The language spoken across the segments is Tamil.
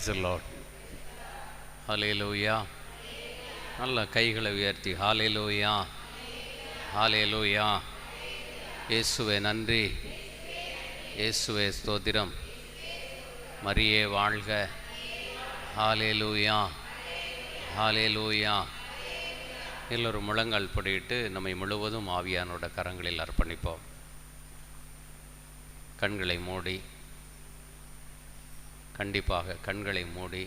Price the Lord. ஹல்லேலூயா. நல்ல கைகளை உயர்த்தி ஹல்லேலூயா, ஹல்லேலூயா. இயேசுவே நன்றி, இயேசுவே ஸ்தோத்திரம், மரியே வாழ்க. ஹல்லேலூயா, ஹல்லேலூயா. எல்லோரும் முழங்கால் படியிட்டு நம்மை முழுவதும் ஆவியானோட கரங்களில் அர்ப்பணிப்போம். கண்களை மூடி, கண்டிப்பாக கண்களை மூடி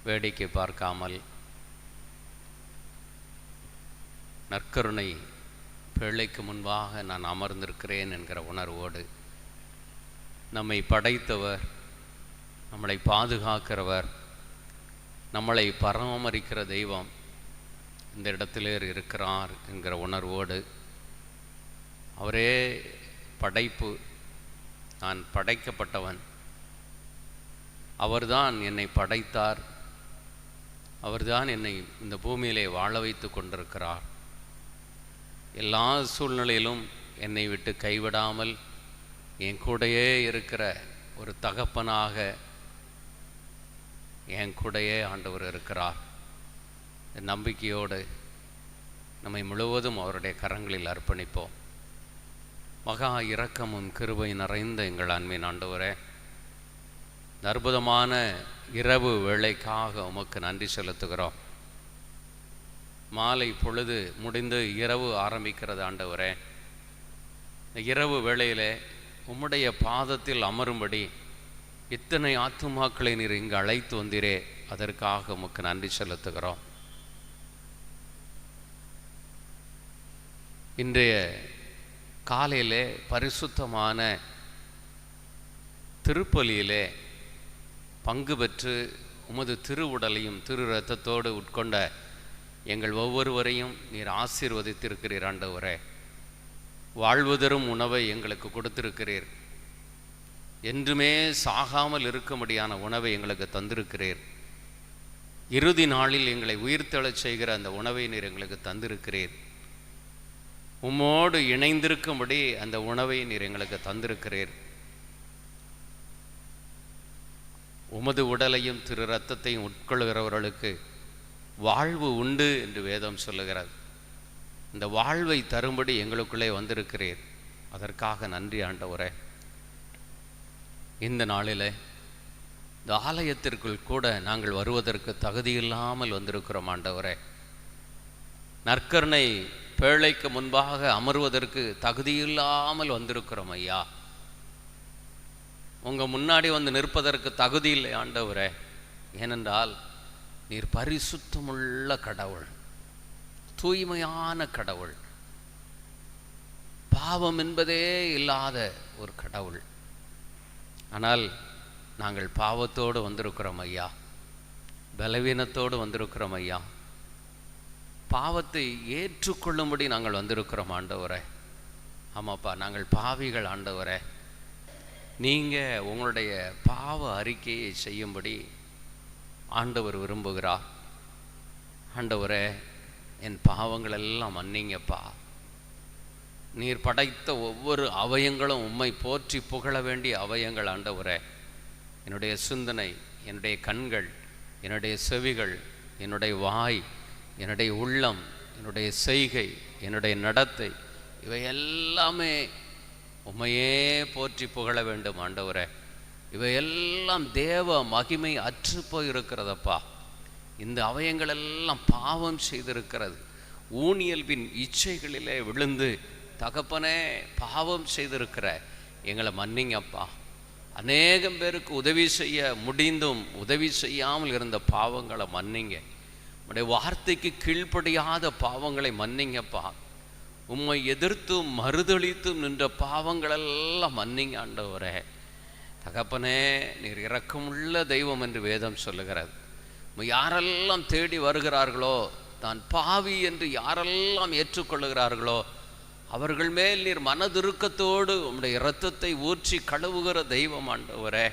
வேடிக்கை பார்க்காமல் நற்கருணை பிழைக்கு முன்பாக நான் அமர்ந்திருக்கிறேன் என்கிற உணர்வோடு நம்மை படைத்தவர், நம்மளை பாதுகாக்கிறவர், நம்மளை பராமரிக்கிற தெய்வம் இந்த இடத்திலே இருக்கிறார் என்கிற உணர்வோடு, அவரே படைப்பு, நான் படைக்கப்பட்டவன், அவர்தான் என்னை படைத்தார், அவர்தான் என்னை இந்த பூமியிலே வாழ வைத்து கொண்டிருக்கிறார், எல்லா சூழ்நிலையிலும் என்னை விட்டு கைவிடாமல் என் கூடையே இருக்கிற ஒரு தகப்பனாக என் கூடையே ஆண்டவர் இருக்கிறார். இந்த நம்பிக்கையோடு நம்மை முழுவதும் அவருடைய கரங்களில் அர்ப்பணிப்போம். மகா இரக்கமும் கிருபை நிறைந்த எங்கள் அன்பின் ஆண்டவரே, அற்புதமான இரவு வேளைக்காக உமக்கு நன்றி செலுத்துகிறோம். மாலை பொழுது முடிந்து இரவு ஆரம்பிக்கிறது ஆண்டவரே. இந்த இரவு வேளையிலே உம்முடைய பாதத்தில் அமரும்படி இத்தனை ஆத்துமாக்களை நீர் இங்கு அழைத்து வந்தீரே, அதற்காக உமக்கு நன்றி செலுத்துகிறோம். இன்றைய காலையிலே பரிசுத்தமான திருப்பலியிலே பங்கு பெற்று உமது திருவுடலையும் திரு இரத்தத்தோடு உட்கொண்ட எங்கள் ஒவ்வொருவரையும் நீர் ஆசீர்வதித்திருக்கிறீர் ஆண்டவரே. வாழ்வதரும் உணவை எங்களுக்கு கொடுத்திருக்கிறீர். என்றுமே சாகாமல் இருக்கும்படியான உணவை எங்களுக்கு தந்திருக்கிறீர். இறுதி நாளில் எங்களை உயிர்த்தெழச் செய்கிற அந்த உணவை நீர் எங்களுக்கு தந்திருக்கிறீர். உம்மோடு இணைந்திருக்கும்படி அந்த உணவை நீர் எங்களுக்கு தந்திருக்கிறீர். உமது உடலையும் திரு இரத்தத்தையும் உட்கொள்கிறவர்களுக்கு வாழ்வு உண்டு என்று வேதம் சொல்லுகிறது. இந்த வாழ்வை தரும்படி எங்களுக்குள்ளே வந்திருக்கிறீர். அதற்காக நன்றி ஆண்டவரே. இந்த நாளில் இந்த ஆலயத்திற்குள் கூட நாங்கள் வருவதற்கு தகுதியில்லாமல் வந்திருக்கிறோம் ஆண்டவரே. நற்கருணை பேழைக்கு முன்பாக அமர்வதற்கு தகுதியில்லாமல் வந்திருக்கிறோம் ஐயா. உங்கள் முன்னாடி வந்து நிற்பதற்கு தகுதி இல்லை ஆண்டவரே. ஏனென்றால் நீர் பரிசுத்தமுள்ள கடவுள், தூய்மையான கடவுள், பாவம் என்பதே இல்லாத ஒரு கடவுள். ஆனால் நாங்கள் பாவத்தோடு வந்திருக்கிறோம் ஐயா, பலவீனத்தோடு வந்திருக்கிறோம் ஐயா. பாவத்தை ஏற்றுக்கொள்ளும்படி நாங்கள் வந்திருக்கிறோம் ஆண்டவரே. ஆமாப்பா, நாங்கள் பாவிகள் ஆண்டவரே. நீங்கள் உங்களுடைய பாவ அறிக்கையை செய்யும்படி ஆண்டவர் விரும்புகிறார். ஆண்டவரே, என் பாவங்கள் எல்லாம் மன்னிங்கப்பா. நீர் படைத்த ஒவ்வொரு அவயங்களும் உம்மை போற்றி புகழ வேண்டிய அவயங்கள் ஆண்டவரே. என்னுடைய சிந்தனை, என்னுடைய கண்கள், என்னுடைய செவிகள், என்னுடைய வாய், என்னுடைய உள்ளம், என்னுடைய செய்கை, என்னுடைய நடத்தை, இவை எல்லாமே உம்மையே போற்றி புகழ வேண்டும் ஆண்டவரே. இவையெல்லாம் தேவ மகிமை அற்று போயிருக்கிறதப்பா. இந்த அவயங்கள் எல்லாம் பாவம் செய்திருக்கிறது. ஊனியல்பின் இச்சைகளிலே விழுந்து தகப்பனே பாவம் செய்திருக்கிற எங்களை மன்னிங்கப்பா. அநேகம் பேருக்கு உதவி செய்ய முடிந்தும் உதவி செய்யாமல் இருந்த பாவங்களை மன்னிங்க. உம்முடைய வார்த்தைக்கு கீழ்ப்படியாத பாவங்களை மன்னிங்கப்பா. உம்மை எதிர்த்தும் மறுதளித்தும் நின்ற பாவங்களெல்லாம் மன்னிங்க ஆண்டவரே. தகப்பனே, நீர் இரக்கமுள்ள தெய்வம் என்று வேதம் சொல்லுகிறது. யாரெல்லாம் தேடி வருகிறார்களோ, தான் பாவி என்று யாரெல்லாம் ஏற்றுக்கொள்ளுகிறார்களோ, அவர்கள் மேல் நீர் மனதுருக்கத்தோடு உம்முடைய இரத்தத்தை ஊற்றி கழுவுகிற தெய்வம் ஆண்டவரே.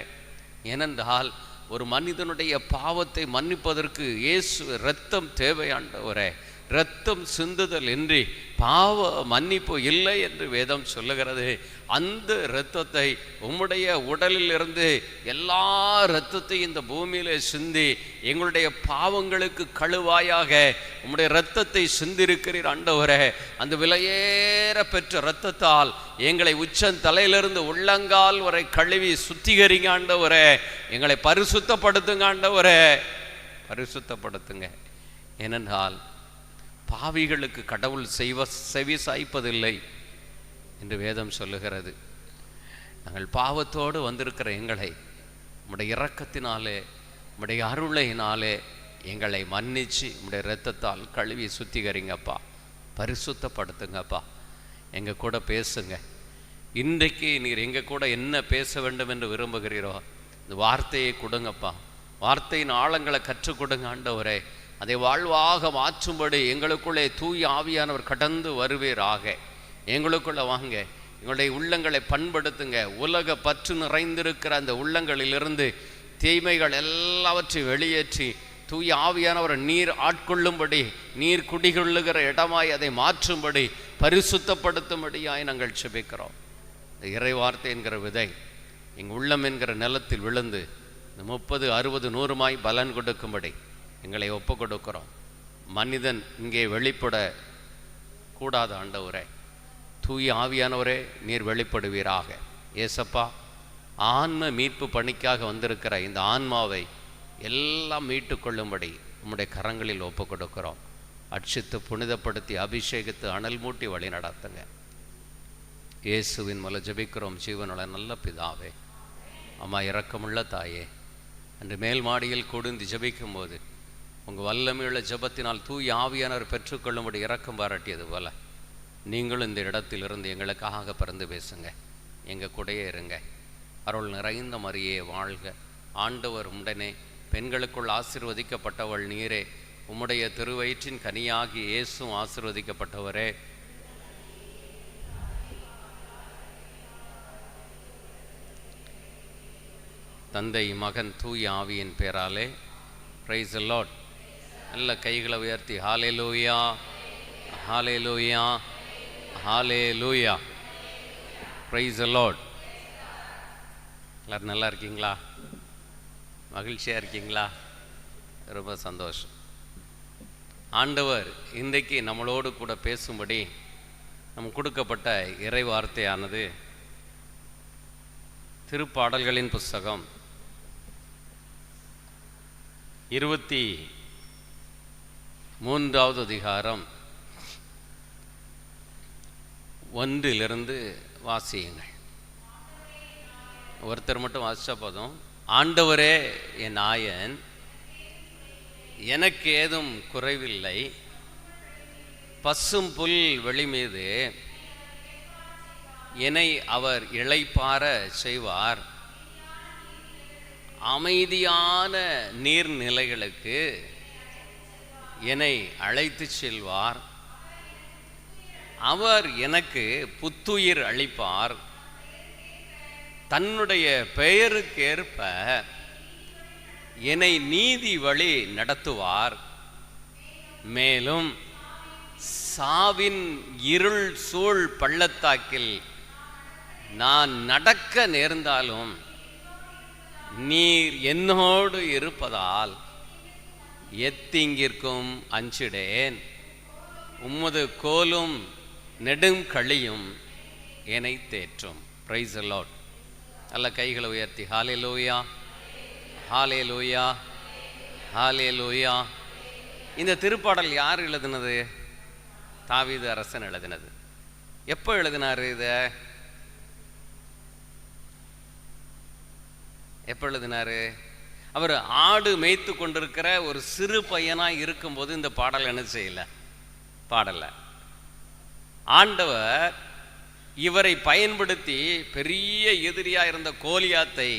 ஏனென்றால் ஒரு மனிதனுடைய பாவத்தை மன்னிப்பதற்கு இயேசு இரத்தம் தேவை ஆண்டவரே. இரத்தம் சிந்துதல் இன்றி பாவ மன்னிப்பு இல்லை என்று வேதம் சொல்லுகிறது. அந்த இரத்தத்தை உம்முடைய உடலில் இருந்து எல்லா இரத்தத்தையும் இந்த பூமியிலே சிந்தி எங்களுடைய பாவங்களுக்கு கழுவாயாக உம்முடைய இரத்தத்தை சிந்திருக்கிறீர் ஆண்டவரே. அந்த விலையேற பெற்ற இரத்தத்தால் எங்களை உச்சன் தலையிலிருந்து உள்ளங்கால் வரை கழுவி சுத்திகரிங்க ஆண்டவரே. எங்களை பரிசுத்தப்படுத்துங்க ஆண்டவரே, பரிசுத்தப்படுத்துங்க. ஏனென்றால் பாவிகளுக்கு கடவுள் செவி சாய்ப்பதில்லை என்று வேதம் சொல்லுகிறது. நாங்கள் பாவத்தோடு வந்திருக்கிற எங்களை உம்முடைய இரக்கத்தினாலே உம்முடைய அருளையினாலே எங்களை மன்னிச்சு உம்முடைய இரத்தத்தால் கழுவி சுத்திகரிங்கப்பா, பரிசுத்தப்படுத்துங்கப்பா. எங்கள் கூட பேசுங்க. இன்றைக்கு நீர் எங்கள் கூட என்ன பேச வேண்டும் என்று விரும்புகிறீரோ இந்த வார்த்தையை கொடுங்கப்பா. வார்த்தையின் ஆழங்களை கற்றுக் கொடுங்க ஆண்டவரே. அதை வாழ்வாக மாற்றும்படி எங்களுக்குள்ளே தூய ஆவியானவர் கடந்து வருவீராக. எங்களுக்குள்ளே வாங்க, எங்களுடைய உள்ளங்களை பண்படுத்துங்க. உலக பற்று நிறைந்திருக்கிற அந்த உள்ளங்களிலிருந்து தீமைகள் எல்லாவற்றையும் வெளியேற்றி தூய ஆவியானவர் நீர் ஆட்கொள்ளும்படி, நீர் குடிகொள்ளுகிற இடமாய் அதை மாற்றும்படி, பரிசுத்தப்படுத்தும்படியாய் நாங்கள் செபிக்கிறோம். இந்த இறை வார்த்தை என்கிற விதை எங்கள் உள்ளம் என்கிற நிலத்தில் விழுந்து இந்த 30, 60, 100 பலன் கொடுக்கும்படி எங்களை ஒப்பு கொடுக்கிறோம். மனிதன் இங்கே வெளிப்பட கூடாது ஆண்டவரே. தூய ஆவியானவரே நீர் வெளிப்படுவீராக. ஏசப்பா, ஆன்ம மீட்பு பணிக்காக வந்திருக்கிற இந்த ஆன்மாவை எல்லாம் மீட்டு கொள்ளும்படி உம்முடைய கரங்களில் ஒப்பு கொடுக்கிறோம். அட்சித்து புனிதப்படுத்தி அபிஷேகித்து அனல் மூட்டி வழி நடத்துங்க. இயேசுவின் மூலம் ஜெபிக்கிறோம் ஜீவனுள்ள நல்ல பிதாவே. அம்மா, இரக்கமுள்ள தாயே, அன்று மேல் மாடியில் கூர்ந்து ஜெபிக்கும் போது உங்கள் வல்லமையுள்ள ஜெபத்தினால் தூய ஆவியானவர் பெற்றுக்கொள்ளும்படி இரக்கம் பாராட்டியது போல நீங்களும் இந்த இடத்திலிருந்து எங்களுக்காக பிறந்து பேசுங்க. எங்கள் கூடையே இருங்க. அருள் நிறைந்த மரியே வாழ்க. ஆண்டவர் உடனே பெண்களுக்குள் ஆசீர்வதிக்கப்பட்டவள் நீரே. உம்முடைய திருவயிற்றின் கனியாகி இயேசுவும் ஆசீர்வதிக்கப்பட்டவரே. தந்தை, மகன், தூய ஆவியின் பேராலே. Price the Lord. நல்ல கைகளை உயர்த்தி ஹல்லேலூயா, ஹல்லேலூயா, ஹல்லேலூயா. Price the Lord. எல்லாரும் நல்லா இருக்கீங்களா? மகிழ்ச்சியாக இருக்கீங்களா? ரொம்ப சந்தோஷம். ஆண்டவர் இன்றைக்கு நம்மளோடு கூட பேசும்படி நம் கொடுக்கப்பட்ட இறை வார்த்தையானது திருப்பாடல்களின் புஸ்தகம் 23வது அதிகாரம் 1 வாசியுங்கள். ஒருத்தர் மட்டும் வாசிச்சா போதும். ஆண்டவரே என் நாயன், எனக்கு ஏதும் குறைவில்லை. பசும் புல் வெளி மீது என்னை அவர் இளைப்பார செய்வார். அமைதியான நீர்நிலைகளுக்கு என்னை அழைத்து செல்வார். அவர் எனக்கு புத்துயிர் அளிப்பார். தன்னுடைய பெயருக்கேற்ப என்னை நீதி வழி நடத்துவார். மேலும் சாவின் இருள் சூழ் பள்ளத்தாக்கில் நான் நடக்க நேர்ந்தாலும் நீர் என்னோடு இருப்பதால் எத்தீங்கிற்கும் அஞ்சிடேன். உமது கோலும் நெடுங்கழியும் என்னை தேற்றும். Praise the Lord. நல்ல கைகளை உயர்த்தி ஹல்லேலூயா, ஹல்லேலூயா, ஹல்லேலூயா. இந்த திருப்பாடல் யார் எழுதினது? தாவீது அரசன் எழுதினது. எப்போ எழுதினார்? எப்போ எழுதினார்? அவர் ஆடு மேய்த்து கொண்டிருக்கிற ஒரு சிறு பையனாக இருக்கும்போது இந்த பாடல் என்ன செய்யலை, பாடலை. ஆண்டவர் இவரை பயன்படுத்தி பெரிய எதிரியாக இருந்த கோலியாத்தை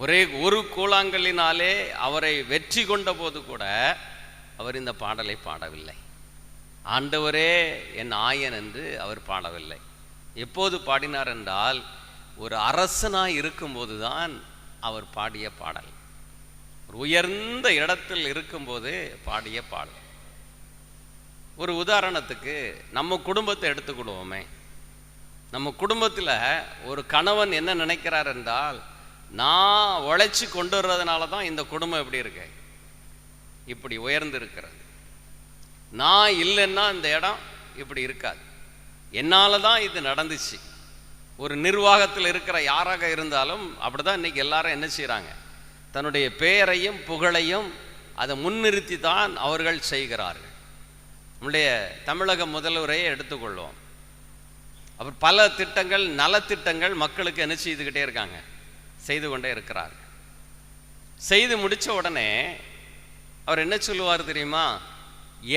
ஒரே ஒரு கூழாங்கல்லினாலே அவரை வெற்றி கொண்ட போது கூட அவர் இந்த பாடலை பாடவில்லை. ஆண்டவரே என் ஆயன் என்று அவர் பாடவில்லை. எப்போது பாடினார் என்றால், ஒரு அரசனாய் இருக்கும்போது தான் அவர் பாடிய பாடல். ஒரு உயர்ந்த இடத்தில் இருக்கும்போது பாடிய பாடல். ஒரு உதாரணத்துக்கு நம்ம குடும்பத்தை எடுத்துக்கிடுவோமே. நம்ம குடும்பத்தில் ஒரு கணவன் என்ன நினைக்கிறார் என்றால், நான் உழைச்சி கொண்டு வர்றதுனால தான் இந்த குடும்பம் எப்படி இருக்கு, இப்படி உயர்ந்து இருக்கிறது. நான் இல்லைன்னா இந்த இடம் இப்படி இருக்காது, என்னால் தான் இது நடந்துச்சு. ஒரு நிர்வாகத்தில் இருக்கிற யாராக இருந்தாலும் அப்படிதான் இன்னைக்கு எல்லாரும் என்ன செய்கிறாங்க, தன்னுடைய பெயரையும் புகழையும் அதை முன்னிறுத்தி தான் அவர்கள் செய்கிறார்கள். நம்முடைய தமிழக முதல்வரையே எடுத்துக்கொள்வோம். அவர் பல திட்டங்கள், நலத்திட்டங்கள் மக்களுக்கு என்ன செய்துக்கிட்டே இருக்காங்க, செய்து கொண்டே இருக்கிறார்கள். செய்து முடித்த உடனே அவர் என்ன சொல்லுவார் தெரியுமா,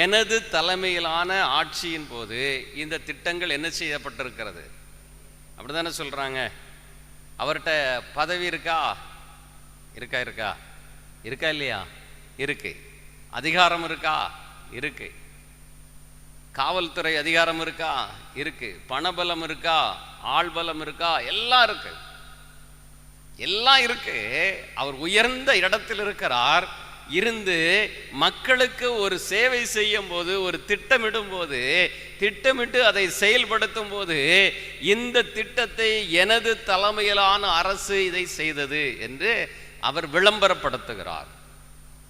எனது தலைமையிலான ஆட்சியின் போது இந்த திட்டங்கள் என்ன செய்யப்பட்டிருக்கிறது, அப்படிதானே சொல்றாங்க. அவர்கிட்ட பதவி இருக்கா, இருக்கா இருக்கா இருக்கா இல்லையா, இருக்கு. அதிகாரம் இருக்கா, இருக்கு. காவல்துறை அதிகாரம் இருக்கா, இருக்கு. பணபலம் இருக்கா, ஆள்பலம் இருக்கா, எல்லாம் இருக்கு, எல்லாம் இருக்கு. அவர் உயர்ந்த இடத்தில் இருக்கிறார். இருந்து மக்களுக்கு ஒரு சேவை செய்யும் போது, ஒரு திட்டமிடும் போது, திட்டமிட்டு அதை செயல்படுத்தும் போது, இந்த திட்டத்தை எனது தலைமையிலான அரசு இதை செய்தது என்று அவர் விளம்பரப்படுத்துகிறார்.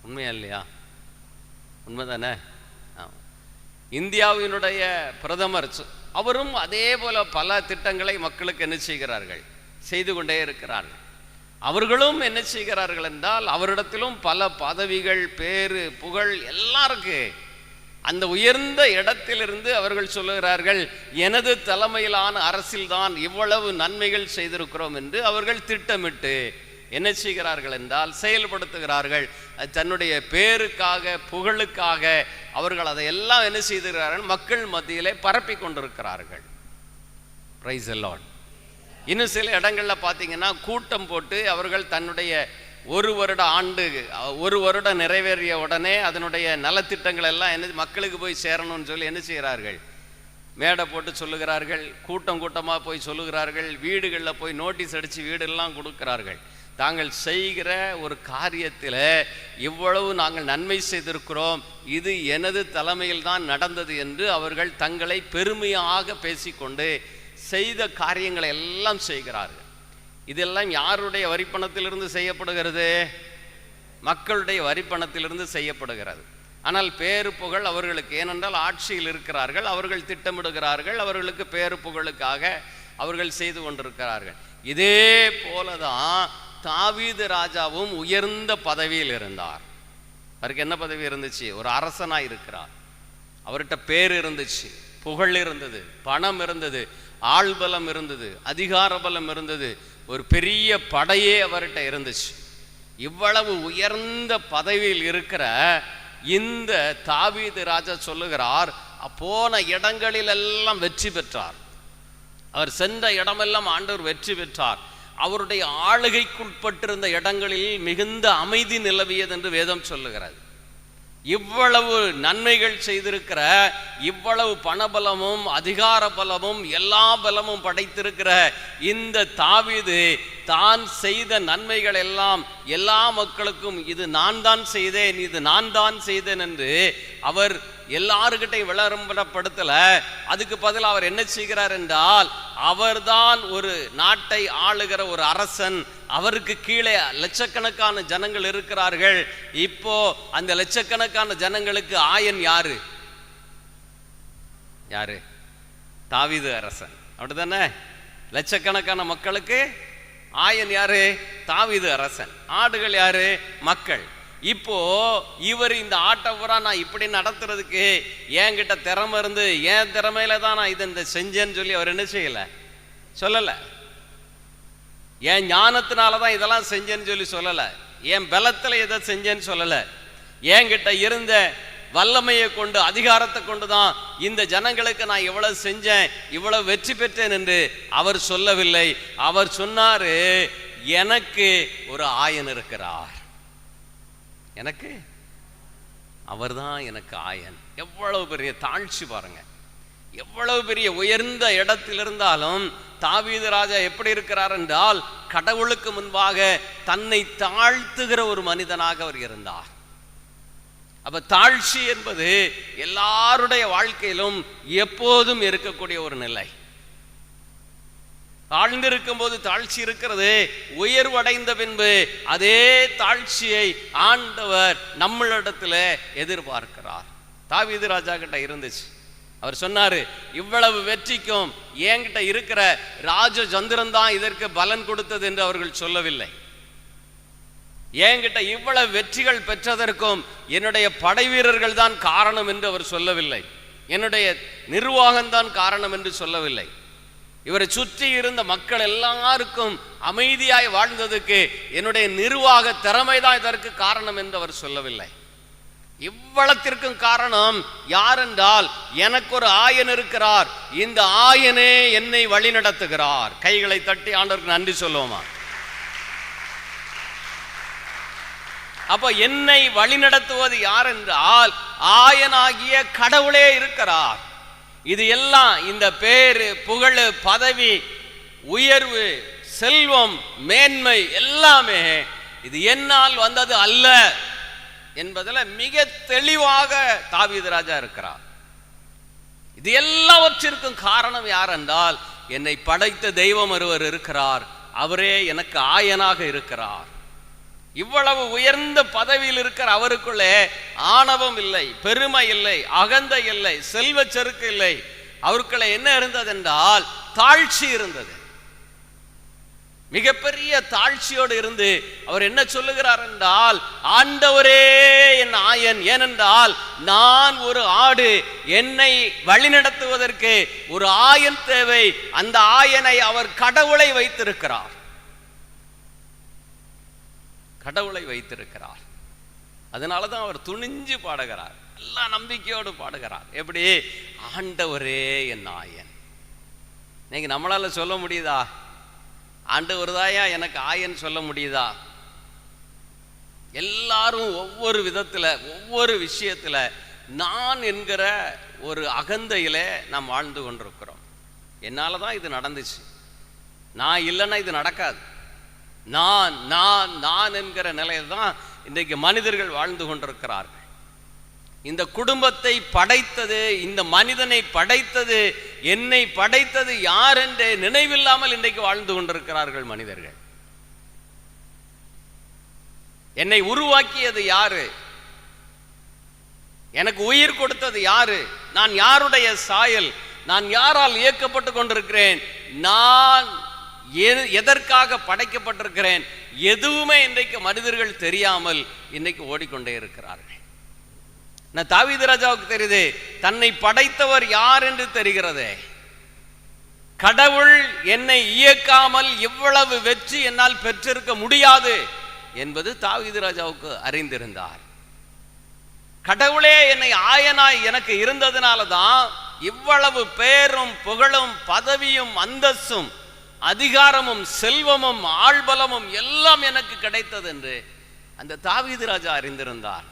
உண்மையா இல்லையா? உண்மைதானே? இந்தியாவினுடைய பிரதமர் அவரும் அதே போல பல திட்டங்களை மக்களுக்கு என்ன செய்கிறார்கள், செய்து கொண்டே இருக்கிறார்கள். அவர்களும் என்ன செய்கிறார்கள் என்றால், அவரிடத்திலும் பல பதவிகள், பேரு, புகழ் எல்லாம் இருக்கு. அந்த உயர்ந்த இடத்திலிருந்து அவர்கள் சொல்லுகிறார்கள், எனது தலைமையிலான அரசில்தான் இவ்வளவு நன்மைகள் செய்திருக்கிறோம் என்று அவர்கள் திட்டமிட்டு என்ன செய்கிறார்கள் என்றால் செயல்படுத்துகிறார்கள். தன்னுடைய பேருக்காக, புகழுக்காக அவர்கள் அதையெல்லாம் என்ன செய்திருக்கிறார்கள், மக்கள் மத்தியிலே பரப்பி கொண்டிருக்கிறார்கள். Price the Lord. இன்னும் சில இடங்களில் பார்த்தீங்கன்னா கூட்டம் போட்டு அவர்கள் தன்னுடைய ஒரு வருடம் நிறைவேறிய உடனே அதனுடைய நலத்திட்டங்கள் எல்லாம் என்ன மக்களுக்கு போய் சேரணும்னு சொல்லி என்ன செய்கிறார்கள், மேடை போட்டு சொல்லுகிறார்கள். கூட்டம் கூட்டமாக போய் சொல்லுகிறார்கள். வீடுகளில் போய் நோட்டீஸ் அடித்து வீடெல்லாம் கொடுக்கிறார்கள். தாங்கள் செய்கிற ஒரு காரியத்தில் இவ்வளவு நாங்கள் நன்மை செய்திருக்கிறோம், இது எனது தலைமையில் தான் நடந்தது என்று அவர்கள் தங்களை பெருமையாக பேசிக்கொண்டு செய்த காரியங்களை எல்லாம் செய்கிறார்கள். இதெல்லாம் யாருடைய வரிப்பணத்திலிருந்து செய்யப்படுகிறது? மக்களுடைய வரிப்பணத்திலிருந்து செய்யப்படுகிறது. ஆனால் பேரு புகழ் அவர்களுக்கு, ஏனென்றால் ஆட்சியில் இருக்கிறார்கள், அவர்கள் திட்டமிடுகிறார்கள், அவர்களுக்கு பேரு புகழுக்காக அவர்கள் செய்து கொண்டிருக்கிறார்கள். இதே போலதான் தாவீது ராஜாவும் உயர்ந்த பதவியில் இருந்தார். அவருக்கு என்ன பதவி இருந்துச்சு? ஒரு அரசனாய் இருக்கிறார். அவர்கிட்ட பேர் இருந்துச்சு, புகழ் இருந்தது, பணம் இருந்தது, ஆள்பலம் இருந்தது, அதிகார பலம் இருந்தது, ஒரு பெரிய படையே அவர்கிட்ட இருந்துச்சு. இவ்வளவு உயர்ந்த பதவியில் இருக்கிற இந்த தாவீது ராஜா சொல்லுகிறார், போன இடங்களிலெல்லாம் வெற்றி பெற்றார். அவர் சென்ற இடமெல்லாம் ஆண்டவர் வெற்றி பெற்றார். அவருடைய ஆளுகைக்குட்பட்டிருந்த இடங்களில் மிகுந்த அமைதி நிலவியது என்று வேதம் சொல்லுகிறது. இவ்வளவு நன்மைகள் செய்திருக்கிற, இவ்வளவு பணபலமும் அதிகார பலமும் எல்லா பலமும் படைத்திருக்கிற இந்த தாவீது தான் செய்த நன்மைகள் எல்லாம் எல்லா மக்களுக்கும் இது நான் தான் செய்தேன், இது நான் தான் செய்தேன் என்று அவர் எல்லாருக்கிட்டையும் விளம்பரப்படுத்தல. அதுக்கு பதில் அவர் என்ன செய்கிறார் என்றால், அவர்தான் ஒரு நாட்டை ஆளுகிற ஒரு அரசன். அவருக்கு கீழே லட்சக்கணக்கான ஜனங்கள் இருக்கிறார்கள். இப்போ அந்த லட்சக்கணக்கான ஜனங்களுக்கு ஆயன் யாரு? யாரு? தாவீது அரசன். அப்படித்தானே? லட்சக்கணக்கான மக்களுக்கு ஆயன் யாரு? தாவீது அரசன். ஆடுகள் யாரு? மக்கள். இப்போ இவர் இந்த ஆட்டை பூரா நான் இப்படி நடத்துறதுக்கு என்கிட்ட திறமை இருந்து, என் திறமையில தான் நான் இதை செஞ்சேன்னு சொல்லி அவர் என்ன செய்யல, சொல்லல. என் ஞானத்தினாலதான் இதெல்லாம் செஞ்சேன்னு சொல்லி சொல்லல. என் பலத்துல இதை செஞ்சேன்னு சொல்லல. என்கிட்ட இருந்த வல்லமையை கொண்டு, அதிகாரத்தை கொண்டு தான் இந்த ஜனங்களுக்கு நான் இவ்வளவு செஞ்சேன், இவ்வளவு வெற்றி பெற்றேன் என்று அவர் சொல்லவில்லை. அவர் சொன்னாரு, எனக்கு ஒரு ஆயன் இருக்கிறார், எனக்கு அவர்தான் எனக்கு ஆயன். எவ்வளவு பெரிய தாழ்ச்சி பாருங்க, எவ்வளவு பெரிய உயர்ந்த இடத்தில் இருந்தாலும் தாவீது ராஜா எப்படி இருக்கிறார் என்றால், கடவுளுக்கு முன்பாக தன்னை தாழ்த்துகிற ஒரு மனிதனாக அவர் இருந்தார். அப்ப தாழ்ச்சி என்பது எல்லாருடைய வாழ்க்கையிலும் எப்போதும் இருக்கக்கூடிய ஒரு நிலை. தாழ்ந்திருக்கும் போது தாழ்ச்சி இருக்கிறது, உயர்வடைந்த பின்பு அதே தாழ்ச்சியை ஆண்டவர் நம்மளிடத்துல எதிர்பார்க்கிறார். தாவீது ராஜா கிட்ட இருந்துச்சு. அவர் சொன்னாரு, இவ்வளவு வெற்றிக்கும் என்கிட்ட இருக்கிற ராஜதந்திரம் தான் இதற்கு பலன் கொடுத்தது என்று அவர்கள் சொல்லவில்லை. என்கிட்ட இவ்வளவு வெற்றிகள் பெற்றதற்கும் என்னுடைய படை வீரர்கள் தான் காரணம் என்று அவர் சொல்லவில்லை. என்னுடைய நிர்வாகம் தான் காரணம் என்று சொல்லவில்லை. இவரை சுற்றி இருந்த மக்கள் எல்லாருக்கும் அமைதியாய் வாழ்ந்ததுக்கு என்னுடைய நிர்வாக திறமைதான் இதற்கு காரணம் என்று அவர் சொல்லவில்லை. இவ்வளத்திற்கும் காரணம் யார் என்றால், எனக்கு ஒரு ஆயன் இருக்கிறார், இந்த ஆயனே என்னை வழி நடத்துகிறார். கைகளை தட்டி ஆண்டவருக்கு நன்றி சொல்லுவோமா? அப்ப என்னை வழி நடத்துவது யார் என்றால் ஆயனாகிய கடவுளே இருக்கிறார். இது எல்லாம், இந்த பேரு, புகழ், பதவி, உயர்வு, செல்வம், மேன்மை எல்லாமே இது என்னால் வந்தது அல்ல என்பதில் மிக தெளிவாக தாவீது ராஜா இருக்கிறார். இது எல்லாவற்றிற்கும் காரணம் யார் என்றால், என்னை படைத்த தெய்வம் ஒருவர் இருக்கிறார், அவரே எனக்கு ஆயனாக இருக்கிறார். இவ்வளவு உயர்ந்த பதவியில் இருக்கிற அவருக்குள்ளே ஆணவம் இல்லை, பெருமை இல்லை, அகந்தை இல்லை, செல்வ செருக்கு இல்லை. அவருக்குள்ளே என்ன இருந்தது என்றால் தாழ்ச்சி இருந்தது. மிகப்பெரிய தாழ்ச்சியோடு இருந்து அவர் என்ன சொல்லுகிறார் என்றால், ஆண்டவரே என் ஆயன். ஏனென்றால் நான் ஒரு ஆடு, என்னை வழிநடத்துவதற்கு ஒரு ஆயன் தேவை. அந்த ஆயனை அவர் கடவுளை வைத்திருக்கிறார், கடவுளை வைத்திருக்கிறார். அதனாலதான் அவர் துணிஞ்சு பாடுகிறார், எல்லா நம்பிக்கையோடு பாடுகிறார். எப்படி? ஆண்டவரே என் ஆயன். நீங்க நம்மளால சொல்ல முடியுதா? ஆண்டவர் தாயா எனக்கு ஆயன் சொல்ல முடியுதா? எல்லாரும் ஒவ்வொரு விதத்துல, ஒவ்வொரு விஷயத்துல நான் என்கிற ஒரு அகந்தையில நாம் வாழ்ந்து கொண்டிருக்கிறோம். என்னாலதான் இது நடந்துச்சு, நான் இல்லைன்னா இது நடக்காது. நான் நான் நான் என்கிற நிலையில் தான் இன்றைக்கு மனிதர்கள் வாழ்ந்து கொண்டிருக்கிறார்கள். இந்த குடும்பத்தை படைத்தது, இந்த மனிதனை படைத்தது, என்னை படைத்தது யார் என்று நினைவில்லாமல் இன்றைக்கு வாழ்ந்து கொண்டிருக்கிறார்கள் மனிதர்கள். என்னை உருவாக்கியது யாரு? எனக்கு உயிர் கொடுத்தது யாரு? நான் யாருடைய சாயல்? நான் யாரால் இயக்கப்பட்டு கொண்டிருக்கிறேன்? நான் எதற்காக படைக்கப்பட்டிருக்கிறேன்? எதுவுமே இன்றைக்கு மனிதர்கள் தெரியாமல் இன்னைக்கு ஓடிக்கொண்டே இருக்கிறார்கள். தாவீது ராஜாவுக்கு தெரியுது, தன்னை படைத்தவர் யார் என்று தெரிகிறதே. கடவுள் என்னை இயக்காமல் இவ்வளவு வெற்றி என்னால் பெற்றிருக்க முடியாது என்பது தாவீது ராஜாவுக்கு அறிந்திருந்தார். கடவுளே என்னை ஆயனாய் எனக்கு இருந்ததுனாலதான் இவ்வளவு பேரும் புகழும் பதவியும் அந்தஸ்தும் அதிகாரமும் செல்வமும் ஆள்பலமும் எல்லாம் எனக்கு கிடைத்தது என்று அந்த தாவீது ராஜா அறிந்திருந்தார்.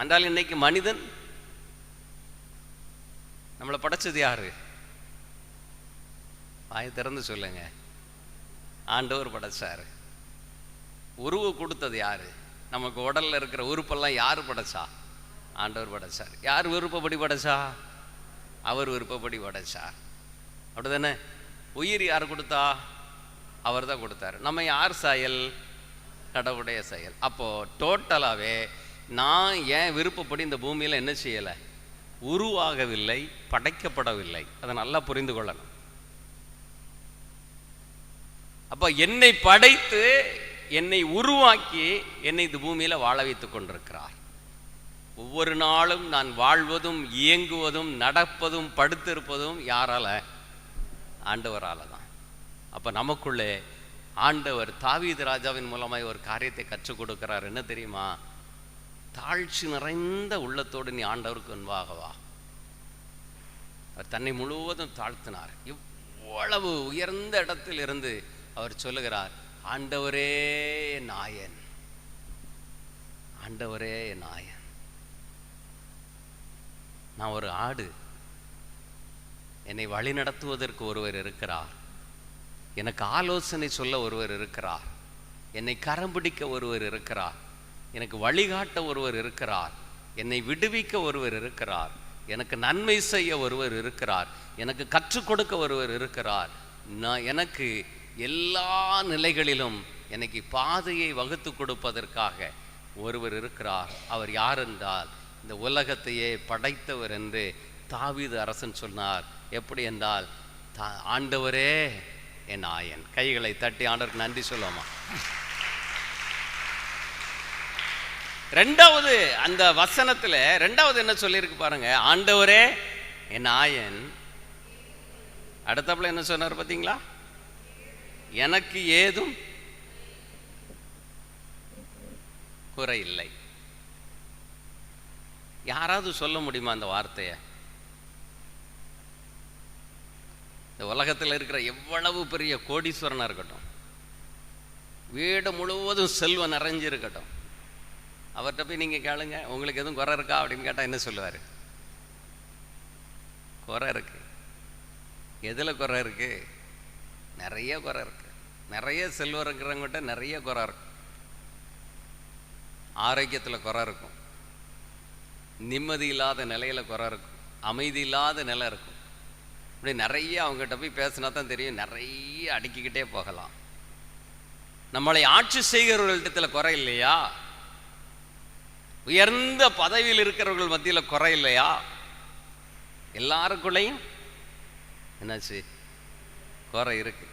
என்றால் இன்னைக்கு மனிதன், நம்மளை படைச்சது யாரு? வாயை திறந்து சொல்லுங்க. ஆண்டவர் படைச்சாரு. உருவ கொடுத்தது யாரு? நமக்கு உடல்ல இருக்கிற உறுப்பெல்லாம் யாரு படைச்சா? ஆண்டவர் படைச்சார். யார் விருப்பப்படி படைச்சா? அவர் விருப்பப்படி படைச்சார். அப்படிதானே? உயிர் யார் கொடுத்தா? அவர் தான் கொடுத்தாரு. நம்ம யார் சாயல்? கடவுளுடைய செயல். அப்போ டோட்டலாவே நான் ஏன் விருப்பப்படி இந்த பூமியில என்ன செய்யல? உருவாகவில்லை, படைக்கப்படவில்லை. அதை நல்லா புரிந்து கொள்ளணும். அப்ப என்னை படைத்து, என்னை உருவாக்கி, என்னை இந்த பூமியில வாழ வைத்துக் கொண்டிருக்கிறார். ஒவ்வொரு நாளும் நான் வாழ்வதும், இயங்குவதும், நடப்பதும், படுத்திருப்பதும் யாரால? ஆண்டவரால தான். அப்ப நமக்குள்ளே ஆண்டவர் தாவீது ராஜாவின் மூலமாய் ஒரு காரியத்தை கற்றுக் கொடுக்கிறார். என்ன தெரியுமா? தாழ்ச்சி நிறைந்த உள்ளத்தோடு நீ ஆண்டவருக்கு முன்பாக வா. அவர் தன்னை முழுவதும் தாழ்த்தினார். இவ்வளவு உயர்ந்த இடத்தில் இருந்து அவர் சொல்லுகிறார், ஆண்டவரே நாயன், ஆண்டவரே நாயன். நான் ஒரு ஆடு, என்னை வழி நடத்துவதற்கு ஒருவர் இருக்கிறார், எனக்கு ஆலோசனை சொல்ல ஒருவர் இருக்கிறார், என்னை கரம் பிடிக்க ஒருவர் இருக்கிறார், எனக்கு வழிகாட்ட ஒருவர் இருக்கிறார். என்னை விடுவிக்க ஒருவர் இருக்கிறார், எனக்கு நன்மை செய்ய ஒருவர் இருக்கிறார், எனக்கு கற்றுக் கொடுக்க ஒருவர் இருக்கிறார், எனக்கு எல்லா நிலைகளிலும் எனக்கு பாதையை வகுத்து கொடுப்பதற்காக ஒருவர் இருக்கிறார். அவர் யார் என்றால் இந்த உலகத்தையே படைத்தவர் என்று தாவீது அரசன் சொன்னார். எப்படி என்றால், ஆண்டவரே என் ஆயன். கைகளை தட்டி ஆண்டவருக்கு நன்றி சொல்லுவோமா? ரெண்டாவது அந்த வசனத்துல ரெண்டாவது என்ன சொல்லியிருக்கு பாருங்க, ஆண்டவரே என் ஆயன். அடுத்தப்பல என்ன சொன்னார் பார்த்தீங்களா? எனக்கு ஏதும் குறை இல்லை. யாராவது சொல்ல முடியுமா அந்த வார்த்தையை? இந்த உலகத்தில் இருக்கிற எவ்வளவு பெரிய கோடீஸ்வரனா இருக்கட்டும், வீடு முழுவதும் செல்வம் நிறைஞ்சிருக்கட்டும், அவர்கிட்ட போய் நீங்கள் கேளுங்க, உங்களுக்கு எதுவும் குறை இருக்கா அப்படின்னு கேட்டால் என்ன சொல்லுவார்? குறை இருக்கு. எதில் குறை இருக்கு? நிறைய குறை இருக்கு. நிறைய செல்வம் இருக்கிறவங்ககிட்ட நிறைய குறை இருக்கும். ஆரோக்கியத்தில் குறை இருக்கும், நிம்மதி இல்லாத நிலையில் குறை இருக்கும், அமைதி இல்லாத நிலை இருக்கும். இப்படி நிறைய அவங்ககிட்ட போய் பேசினா தான் தெரியும், நிறைய அடுக்கிக்கிட்டே போகலாம். நம்மளை ஆட்சி செய்கிறவர்களிடத்தில் குறை இல்லையா? உயர்ந்த பதவியில் இருக்கிறவர்கள் மத்தியில் குறை இல்லையா? எல்லாருக்குள்ளேயும் என்னாச்சு? குறை இருக்கு.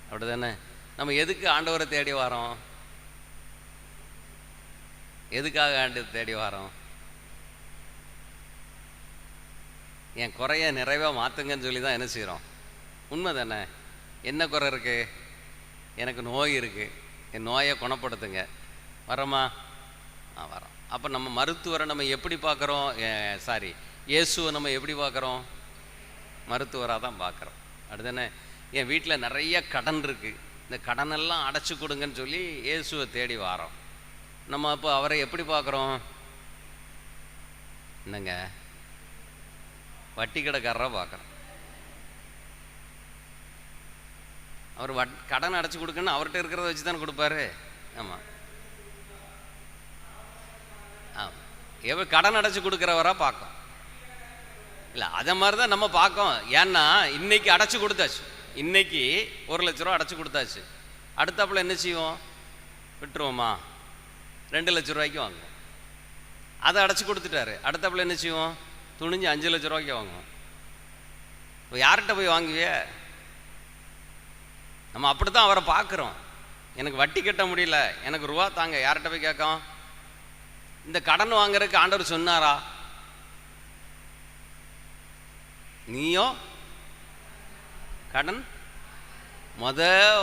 அப்படிதானே? நம்ம எதுக்கு ஆண்டவரை தேடி வரோம்? எதுக்காக ஆண்டவரை தேடி வரோம்? என் குறைய நிறைவா மாற்றுங்கன்னு சொல்லி தான் என்ன செய்கிறோம்? உண்மை தானே? என்ன குறை இருக்கு? எனக்கு நோய் இருக்கு, என் நோயை குணப்படுத்துங்க. வரோமா? வரோம். அப்போ நம்ம மருத்துவரை நம்ம எப்படி பார்க்குறோம்? இயேசுவை நம்ம எப்படி பார்க்குறோம்? மருத்துவராக தான் பார்க்குறோம். அப்படிதானே? என் வீட்டில் நிறைய கடன் இருக்குது, இந்த கடனெல்லாம் அடைச்சி கொடுங்கன்னு சொல்லி இயேசுவை தேடி வரோம். நம்ம அப்போ அவரை எப்படி பார்க்குறோம்? என்னங்க, வட்டி கடைக்காரராக பார்க்குறோம். அவர் கடன் அடைச்சி கொடுக்கணும்னு அவர்கிட்ட இருக்கிறத வச்சு தானே கொடுப்பாரு. ஆமாம், எவ்வளோ கடன் அடைச்சி கொடுக்குறவரா பார்க்கும். இல்லை, அதை மாதிரி தான் நம்ம பார்க்கோம். ஏன்னா இன்னைக்கு அடைச்சி கொடுத்தாச்சு, இன்னைக்கு 1 லட்ச ரூபா அடைச்சி கொடுத்தாச்சு. அடுத்தாப்புல என்ன செய்வோம்? விட்டுருவோமா? 2 லட்ச ரூபாய்க்கு வாங்குவோம். அதை அடைச்சி கொடுத்துட்டாரு. அடுத்தாப்புல என்ன செய்வோம்? துணிஞ்சு 5 லட்ச ரூபாய்க்கு வாங்குவோம். இப்போ யார்கிட்ட போய் வாங்குவிய? நம்ம அப்படித்தான் அவரை பார்க்குறோம். எனக்கு வட்டி கட்ட முடியல, எனக்கு ரூபா தாங்க, யார்கிட்ட போய் கேட்கும்? இந்த கடன் வாங்குறதுக்கு ஆண்டவர் சொன்னாரா? நீயோ கடன்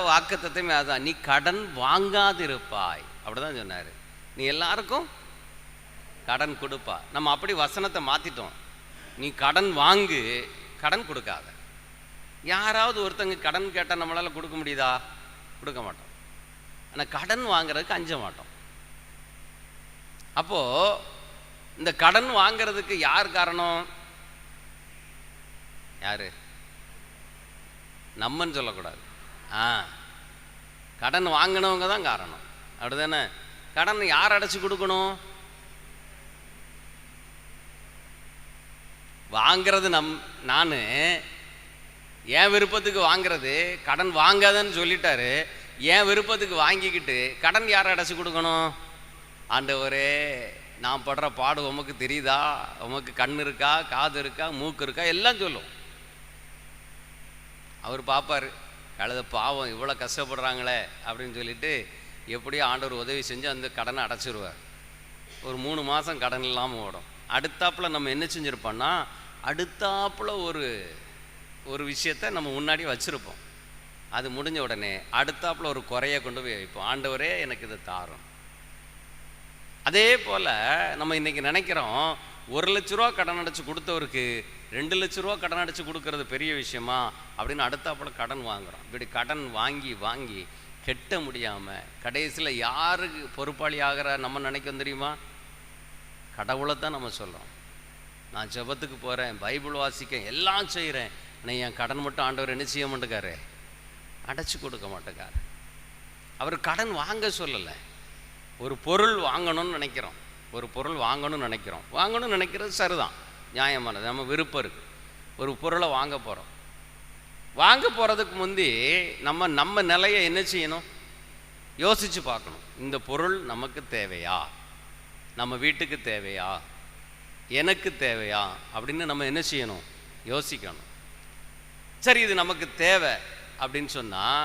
வாக்குத்தத்தமே அதான், நீ கடன் வாங்காதிருப்பாய். அப்படிதான் சொன்னாரு. நீ எல்லாருக்கும் கடன் கொடுப்பா. நம்ம அப்படி வசனத்தை மாத்திட்டோம். நீ கடன் வாங்கு, கடன் கொடுக்காத. யாராவது ஒருத்தங்க கடன் கேட்டால் நம்மளால கொடுக்க முடியுதா? கொடுக்க மாட்டோம். ஆனால் கடன் வாங்குறதுக்கு அஞ்ச மாட்டோம். அப்போ இந்த கடன் வாங்கிறதுக்கு யார் காரணம்? யாரு? நம்மன்னு சொல்லக்கூடாது. கடன் வாங்கினவங்க தான் காரணம். அப்படிதானே? கடன் யார் அடைச்சு கொடுக்கணும்? வாங்கிறது நான் என் விருப்பத்துக்கு வாங்கிறது. கடன் வாங்காதன்னு சொல்லிட்டாரு. என் விருப்பத்துக்கு வாங்கிக்கிட்டு கடன் யார் அடைச்சு கொடுக்கணும்? ஆண்டவரே, நான் படுற பாடு உமக்கு தெரியுதா? உமக்கு கண் இருக்கா, காது இருக்கா, மூக்கு இருக்கா? எல்லாம் சொல்லும். அவர் பார்ப்பார், கழுத பாவம் இவ்வளோ கஷ்டப்படுறாங்களே அப்படின்னு சொல்லிட்டு எப்படியோ ஆண்டவர் உதவி செஞ்சு அந்த கடனை அடைச்சிருவார். ஒரு 3 மாதம் கடன் இல்லாமல் ஓடும். அடுத்தாப்புல நம்ம என்ன செஞ்சுருப்போம்னா, அடுத்தாப்புல ஒரு விஷயத்தை நம்ம முன்னாடி வச்சுருப்போம். அது முடிஞ்ச உடனே அடுத்தாப்புல ஒரு குறையை கொண்டு போய் வைப்போம். ஆண்டவரே, எனக்கு இதை தாரும். அதே போல் நம்ம இன்றைக்கி நினைக்கிறோம், 1 லட்ச ரூபா கடன் அடைச்சி கொடுத்தவருக்கு 2 லட்ச ரூபா கடன் அடைச்சி கொடுக்கறது பெரிய விஷயமா அப்படின்னு அடுத்தாப்புல கடன் வாங்குகிறோம். இப்படி கடன் வாங்கி வாங்கி கெட்ட முடியாமல் கடைசியில் யாருக்கு பொறுப்பாளி ஆகிற நம்ம நினைக்கும் தெரியுமா? கடவுளை தான் நம்ம சொல்கிறோம். நான் ஜெபத்துக்கு போகிறேன், பைபிள் வாசிக்க, எல்லாம் செய்கிறேன், ஆனால் என் கடன் மட்டும் ஆண்டவர் என்ன செய்ய மாட்டேக்காரு? அடைச்சி கொடுக்க மாட்டேக்காரு. அவர் கடன் வாங்க சொல்லலை. ஒரு பொருள் வாங்கணும்னு நினைக்கிறோம், ஒரு பொருள் வாங்கணும்னு நினைக்கிறோம். வாங்கணும்னு நினைக்கிறது சரிதான், நியாயமானது, நம்ம விருப்பம் இருக்குது. ஒரு பொருளை வாங்க போகிறோம். வாங்க போகிறதுக்கு முந்தி நம்ம நிலையை என்ன செய்யணும்? யோசித்து பார்க்கணும். இந்த பொருள் நமக்கு தேவையா, நம்ம வீட்டுக்கு தேவையா, எனக்கு தேவையா அப்படின்னு நம்ம என்ன செய்யணும்? யோசிக்கணும். சரி, இது நமக்கு தேவை அப்படின்னு சொன்னால்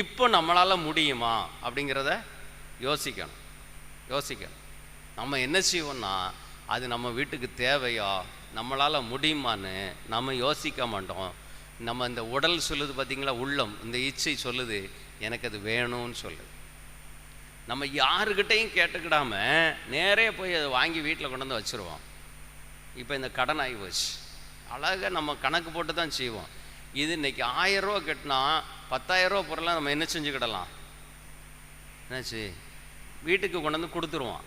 இப்போ நம்மளால் முடியுமா அப்படிங்கிறத யோசிக்கணும். நம்ம என்ன செய்வோம்னா, அது நம்ம வீட்டுக்கு தேவையா, நம்மளால் முடியுமான்னு நம்ம யோசிக்க மாட்டோம். நம்ம இந்த உடல் சொல்லுது பார்த்தீங்களா, உள்ளம், இந்த இச்சை சொல்லுது எனக்கு அது வேணும்னு சொல்லுது. நம்ம யாருக்கிட்டையும் கேட்டுக்கிடாம நேரே போய் அதை வாங்கி வீட்டில் கொண்டு வந்து வச்சுருவோம். இப்போ இந்த கடன் ஆகி போச்சு, அழகாக நம்ம கணக்கு போட்டு தான் செய்வோம். இது இன்றைக்கி 1000 ரூபா கட்டினா 10,000 ரூபா பொருளாக நம்ம என்ன செஞ்சுக்கிடலாம்? என்னாச்சு? வீட்டுக்கு கொண்டு வந்து கொடுத்துருவோம்.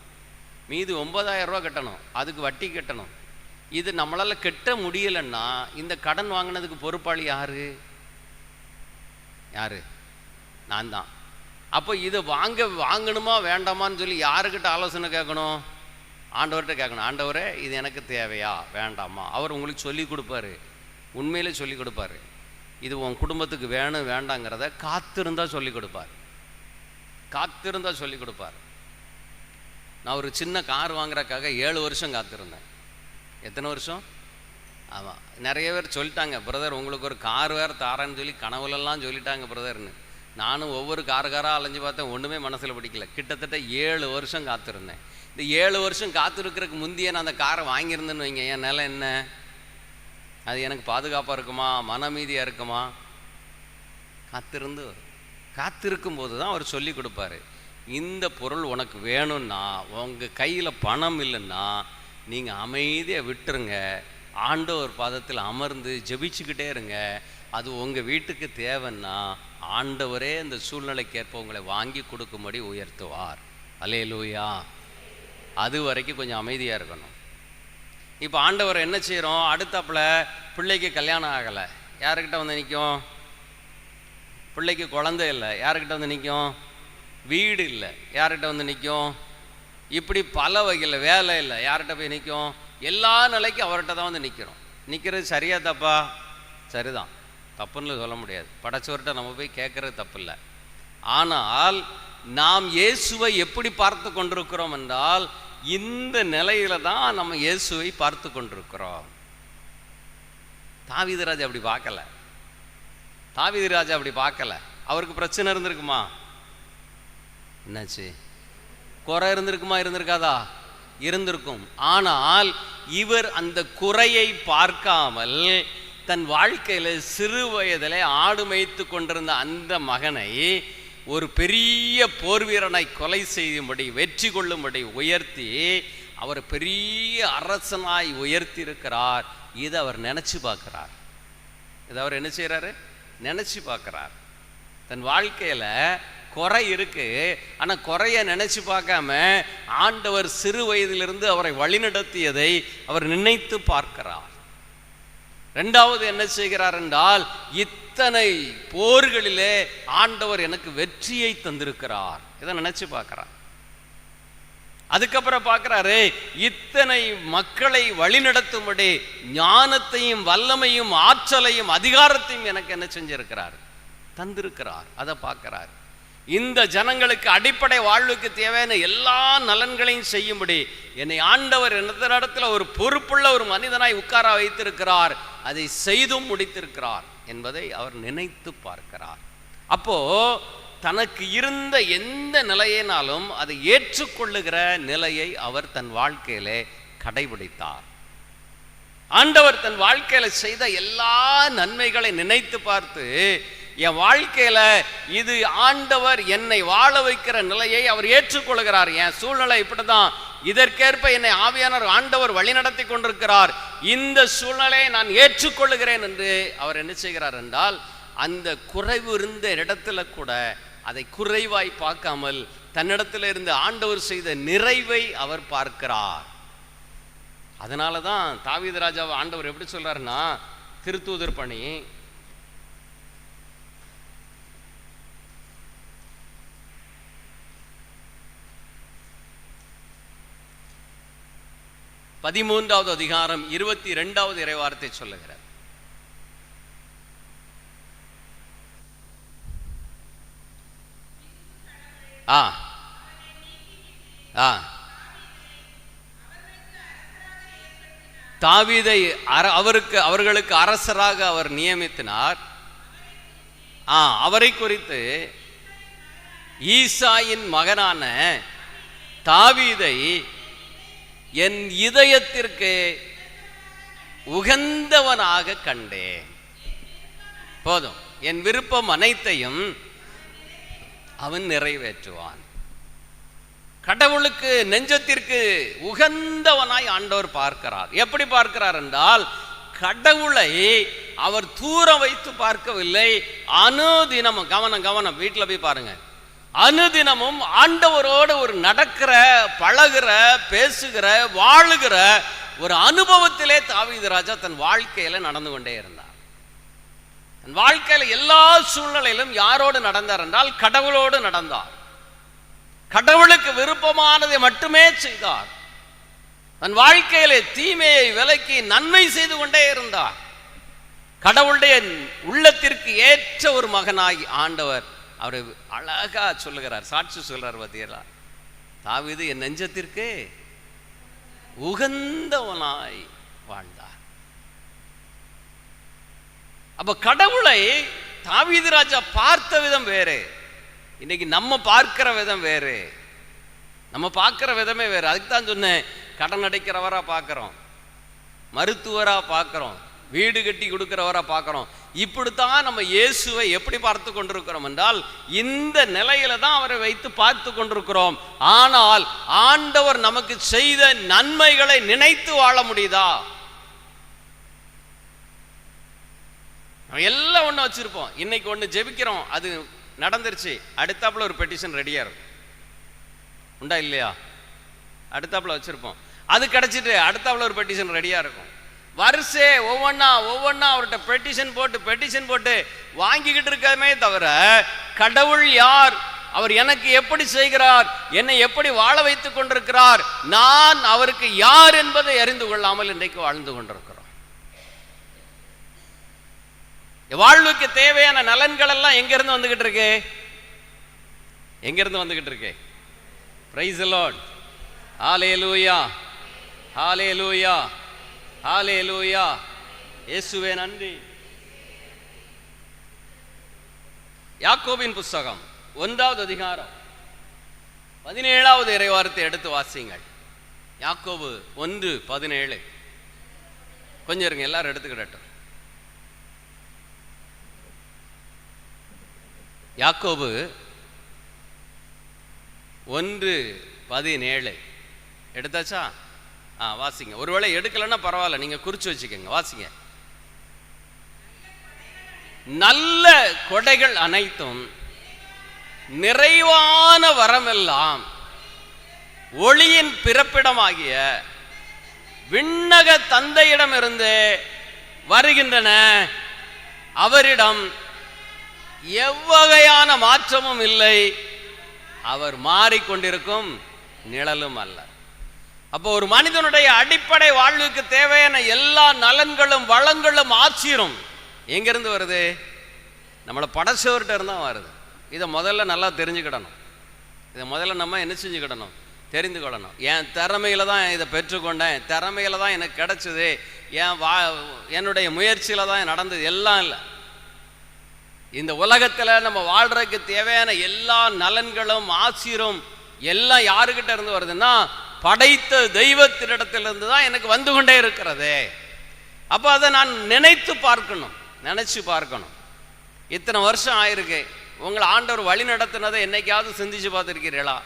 மீது 9,000 ரூபா கட்டணும், அதுக்கு வட்டி கட்டணும். இது நம்மளால் கட்ட முடியலைன்னா இந்த கடன் வாங்கினதுக்கு பொறுப்பாளி யாரு? நான் தான். அப்போ இதை வாங்கணுமா வேண்டாமான்னு சொல்லி யாருக்கிட்ட ஆலோசனை கேட்கணும்? ஆண்டவர்கிட்ட கேட்கணும். ஆண்டவரே, இது எனக்கு தேவையா வேண்டாமா? அவர் உங்களுக்கு சொல்லி கொடுப்பாரு, உண்மையிலே சொல்லி கொடுப்பாரு. இது உன் குடும்பத்துக்கு வேணும் வேண்டாங்கிறத காத்திருந்தால் சொல்லி கொடுப்பார். நான் ஒரு சின்ன கார் வாங்குறதுக்காக 7 வருஷம் காத்திருந்தேன். எத்தனை வருஷம்? ஆமாம், நிறைய பேர் சொல்லிட்டாங்க, பிரதர் உங்களுக்கு ஒரு கார் வேறு தாரேன்னு சொல்லி கனவுலெல்லாம் சொல்லிட்டாங்க பிரதர்னு. நானும் ஒவ்வொரு காராக அலைஞ்சு பார்த்தேன், ஒன்றுமே மனசில் பிடிக்கல. கிட்டத்தட்ட 7 வருஷம் காத்திருந்தேன். இந்த 7 வருஷம் காத்திருக்கிறதுக்கு முந்தைய நான் அந்த காரை வாங்கியிருந்தேன்னு வைங்க, என் நிலை என்ன? அது எனக்கு பாதுகாப்பாக இருக்குமா, மனமீதியாக இருக்குமா? காத்திருக்கும் போது தான் அவர் சொல்லி கொடுப்பாரு. இந்த பொருள் உனக்கு வேணும்னா, உங்கள் கையில் பணம் இல்லைன்னா நீங்கள் அமைதியாக விட்டுருங்க, ஆண்டவர் பாதத்தில் அமர்ந்து ஜெபிச்சுக்கிட்டே இருங்க. அது உங்கள் வீட்டுக்கு தேவைன்னா ஆண்டவரே இந்த சூழ்நிலைக்கேற்ப உங்களை வாங்கி கொடுக்கும்படி உயர்த்துவார். அல்லேலூயா. அது வரைக்கும் கொஞ்சம் அமைதியாக இருக்கணும். இப்போ ஆண்டவர் என்ன செய்கிறோம்? அடுத்தாப்புல பிள்ளைக்கு கல்யாணம் ஆகலை, யாருக்கிட்ட வந்து நிற்கும்? பிள்ளைக்கு குழந்தை இல்லை, யாருக்கிட்ட வந்து நிற்கும்? வீடு இல்லை, யார்கிட்ட வந்து நிற்கும்? இப்படி பல வகையில் வேலை இல்லை, யார்கிட்ட போய் நிற்கும்? எல்லா நிலைக்கும் அவர்கிட்ட தான் வந்து நிற்கிறோம். நிற்கிறது சரியா தப்பா? சரிதான், தப்புன்னு சொல்ல முடியாது. படைச்சவர்கிட்ட நம்ம போய் கேட்குறது தப்பு இல்லை. ஆனால் நாம் இயேசுவை எப்படி பார்த்து கொண்டிருக்கிறோம் என்றால், இந்த நிலையில தான் நம்ம இயேசுவை பார்த்து கொண்டிருக்கிறோம். தாவீது ராஜா அப்படி பார்க்கல. அவருக்கு பிரச்சனை இருந்திருக்குமா? என்னாச்சு? குறை இருந்திருக்காதா? இருந்திருக்கும். ஆனால் இவர் அந்த குறையை பார்க்காமல் தன் வாழ்க்கையில சிறு வயதிலே ஆடு மேய்த்து கொண்டிருந்த அந்த மகனை ஒரு பெரிய போர் வீரனை கொலை செய்யும்படி, வெற்றி கொள்ளும்படி உயர்த்தி அவர் பெரிய அரசனாய் உயர்த்தி இருக்கிறார். இதை அவர் நினைச்சு பார்க்கிறார். இதை அவர் என்ன செய்யறாரு? நினைச்சு பார்க்கிறார். தன் வாழ்க்கையில குறை இருக்கு, ஆனா குறைய நினைச்சு பார்க்காம ஆண்டவர் சிறு வயதிலிருந்து அவரை வழிநடத்தியதை அவர் நினைத்து பார்க்கிறார். இரண்டாவது என்ன செய்கிறார் என்றால், இத்தனை போர்களிலே ஆண்டவர் எனக்கு வெற்றியை தந்திருக்கிறார், இதை நினைச்சு பார்க்கிறார். அதுக்கப்புறம் பார்க்கிறாரு, இத்தனை மக்களை வழிநடத்தும்படி ஞானத்தையும் வல்லமையும் ஆற்றலையும் அதிகாரத்தையும் எனக்கு என்ன செஞ்சிருக்கிறார்? தந்திருக்கிறார். அதை பார்க்கிறார். இந்த ஜனங்களுக்கு அடிப்படை வாழ்வுக்கு தேவையான எல்லா நலன்களையும் செய்யும்படி என்னை ஆண்டவர் இந்த இடத்துல ஒரு பொறுப்புள்ள ஒரு மனிதனாய் உட்கார வைத்திருக்கிறார், அதை செய்தும் முடித்திருக்கிறார் என்பதை அவர் நினைத்து பார்க்கிறார். அப்போ தனக்கு இருந்த எந்த நிலையினாலும் அதை ஏற்றுக்கொள்ளுகிற நிலையை அவர் தன் வாழ்க்கையிலே கடைபிடித்தார். ஆண்டவர் தன் வாழ்க்கையில செய்த எல்லா நன்மைகளை நினைத்து பார்த்து, என் வாழ்க்கையில இது ஆண்டவர் என்னை வாழ வைக்கிற நிலையை அவர் ஏற்றுக்கொள்கிறார். என் சூழ்நிலை இப்படிதான், இதற்கேற்ப என்னை ஆவியானவர் ஆண்டவர் வழிநடத்தி கொண்டிருக்கிறார், இந்த சூழ்நிலையை நான் ஏற்றுக்கொள்ளுகிறேன் என்று அவர் என்ன செய்கிறார் என்றால், அந்த குறைவு இருந்த இடத்துல கூட அதை குறைவாய் பார்க்காமல் தன்னிடத்தில் இருந்து ஆண்டவர் செய்த நிறைவை அவர் பார்க்கிறார். அதனால தான் தாவீது ராஜாவை ஆண்டவர் எப்படி சொல்றாருன்னா, திருத்தூதர் பணி 13வது அதிகாரம் 22வது இறைவார்த்தை சொல்லுகிறார். தாவீதை அவர்களுக்கு அரசராக அவர் நியமித்தினார். அவரை குறித்து ஈசாயின் மகனான தாவீதை என் இதயத்திற்கு உகந்தவனாக கண்டேன். போதும், என் விருப்பம் அனைத்தையும் அவன் நிறைவேற்றுவான். கடவுளுக்கு நெஞ்சத்திற்கு உகந்தவனாய் ஆண்டவர் பார்க்கிறார். எப்படி பார்க்கிறார் என்றால், கடவுளை அவர் தூரம் வைத்து பார்க்கவில்லை. அனுதினமும் கவனம் வீட்டில் போய் பாருங்க, அனுதினமும் ஆண்டவரோடு ஒரு நடக்கிற, பழகிற, பேசுகிற, வாழுகிற ஒரு அனுபவத்திலே தாவீது ராஜா தன் வாழ்க்கையில நடந்து கொண்டே இருந்தார். தன் வாழ்க்கையில எல்லா சூழ்நிலையிலும் யாரோடு நடந்தார் என்றால் கடவுளோடு நடந்தார். கடவுளுக்கு விருப்பமானதை மட்டுமே செய்தார். தன் வாழ்க்கையிலே தீமையை விலக்கி நன்மை செய்து கொண்டே இருந்தார். கடவுளுடைய உள்ளத்திற்கு ஏற்ற ஒரு மகனாகி ஆண்டவர் அவரை அழகா சொல்லுகிறார், சாட்சி சொல்றார். பார்த்தீங்களா, தாவீது என் நெஞ்சத்திற்கு உகந்தவனாய் வாழ்ந்தார். அப்ப கடவுளை தாவீது ராஜா பார்த்த விதம் வேறு, இன்னைக்கு நம்ம பார்க்கிற விதம் வேறு. நம்ம பார்க்கிற விதமே வேறு. அதுக்கு தான் சொன்னேன், கடன் அடைக்கிறவரா பார்க்கிறோம், மருத்துவரா பார்க்கிறோம், வீடு கட்டி கொடுக்கிறவரா பார்க்கிறோம். இப்படித்தான் நம்ம இயேசுவை எப்படி பார்த்து கொண்டிருக்கிறோம் என்றால், இந்த நிலையில தான் அவரை வைத்து பார்த்து கொண்டிருக்கிறோம். ஆனால் ஆண்டவர் நமக்கு செய்த நன்மைகளை நினைத்து வாழ முடியுதா? எல்லாம் ஒண்ணு வச்சிருப்போம், இன்னைக்கு ஒண்ணு ஜெபிக்கிறோம், அது நடந்துருச்சு, அடுத்தாப்புல ஒரு பெட்டிஷன் ரெடியா இருக்கும், உண்டா இல்லையா? அடுத்தாப்புல வச்சிருப்போம், அது கிடைச்சிட்டு அடுத்தாப்புல ஒரு பெட்டிஷன் ரெடியா இருக்கும். வருஷே ஒவ்வொன்னா அவர்கிட்ட பெட்டிஷன் போட்டு வாங்கிக்கிட்டு இருக்கமே தவிர, கடவுள் யார், அவர் எனக்கு எப்படி செய்கிறார், என்னை எப்படி வாழ வைத்துக் கொண்டிருக்கிறார், நான் அவருக்கு யார் என்பதை அறிந்து கொள்ளாமல் இன்றைக்கு வாழ்ந்து கொண்டிருக்கிறோம். வாழ்வுக்கு தேவையான நலன்கள் எல்லாம் எங்கிருந்து வந்துகிட்டு இருக்கு? எங்கிருந்து வந்துகிட்டு இருக்கு? பிரைஸ் தி லார்ட், ஹalleluya, ஹalleluya, ஹalleluya. இயேசுவே நன்றி. யாக்கோபின் புத்தகம் 1வது அதிகாரம் 17வது இறைவார்த்தை எடுத்து வாசிங்கள். யாக்கோபு 1:17. கொஞ்சம் இருங்க, எல்லாரும் எடுத்துக்கிடட்டும். யாக்கோபு 1:17 எடுத்தாச்சா? வாசிங்க. ஒருவேளை எடுக்கலன்னா பரவாயில்ல, நீங்க குறிச்சு வச்சுக்கோங்க, வாசிங்க. நல்ல கொடைகள் அனைத்தும் நிறைவான வரமெல்லாம் ஒளியின் பிறப்பிடமாகிய விண்ணக தந்தையிடமிருந்து வருகின்றன. அவரிடம் எவ்வகையான மாற்றமும் இல்லை, அவர் மாறிக்கொண்டிருக்கும் நிழலும் அல்ல. அப்போ ஒரு மனிதனுடைய அடிப்படை வாழ்வுக்கு தேவையான எல்லா நலன்களும் வளங்களும் ஆட்சியும் எங்கிருந்து வருது? நம்மளை படைச்சவர்கிட்ட இருந்தா வருது. இதை முதல்ல நல்லா தெரிஞ்சுக்கிடணும். இதை முதல்ல நம்ம என்ன செஞ்சுக்கிடணும்? தெரிந்து கொள்ளணும். என் திறமையில தான் இதை பெற்றுக்கொண்டேன், திறமையில தான் எனக்கு கிடைச்சது, என்னுடைய முயற்சியில தான் நடந்தது, எல்லாம் இல்லை. இந்த உலகத்தில் நம்ம வாழ்றதுக்கு தேவையான எல்லா நலன்களும் ஆசிரும் எல்லாம் யாருக்கிட்ட இருந்து வருதுன்னா, படைத்த தெய்வத்தினிடத்திலிருந்து தான் எனக்கு வந்து கொண்டே இருக்கிறது. அப்போ அதை நான் நினைச்சு பார்க்கணும். இத்தனை வருஷம் ஆயிருக்கு, உங்களை ஆண்டவர் வழி நடத்தினதை என்னைக்காவது சிந்திச்சு பார்த்துருக்கிறீர்களா?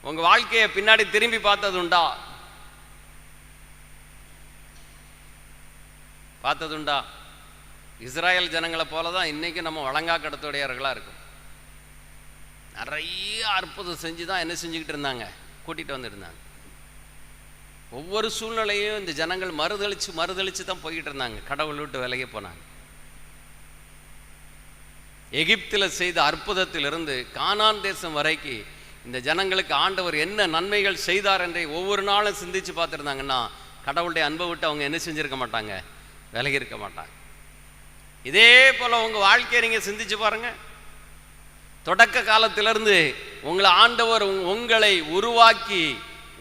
உங்க வாழ்க்கையை பின்னாடி திரும்பி பார்த்ததுண்டா? இஸ்ராயல் ஜனங்களை போலதான் இன்னைக்கு நம்ம வழங்காக்கடத்துடையவர்களா இருக்கும். நிறைய அற்புதம் செஞ்சுதான் என்ன செஞ்சுக்கிட்டு இருந்தாங்க? கூட்டிட்டு வந்துருந்தாங்க. ஒவ்வொரு சூழ்நிலையும் இந்த ஜனங்கள் மறுதளிச்சு தான் போய்கிட்டு இருந்தாங்க. கடவுள் விட்டு விலகி போனாங்க. எகிப்தில் செய்த அற்புதத்திலிருந்து கானான் தேசம் வரைக்கும் இந்த ஜனங்களுக்கு ஆண்டவர் என்ன நன்மைகள் செய்தார் என்றை ஒவ்வொரு நாளும் சிந்திச்சு பார்த்துருந்தாங்கன்னா கடவுளுடைய அன்பை விட்டு அவங்க என்ன செஞ்சிருக்க மாட்டாங்க, விலகி இருக்க மாட்டாங்க. இதே போல உங்க வாழ்க்கையை நீங்க சிந்திச்சு பாருங்க. தொடக்க காலத்திலிருந்து உங்களை ஆண்டவர் உங்களை உருவாக்கி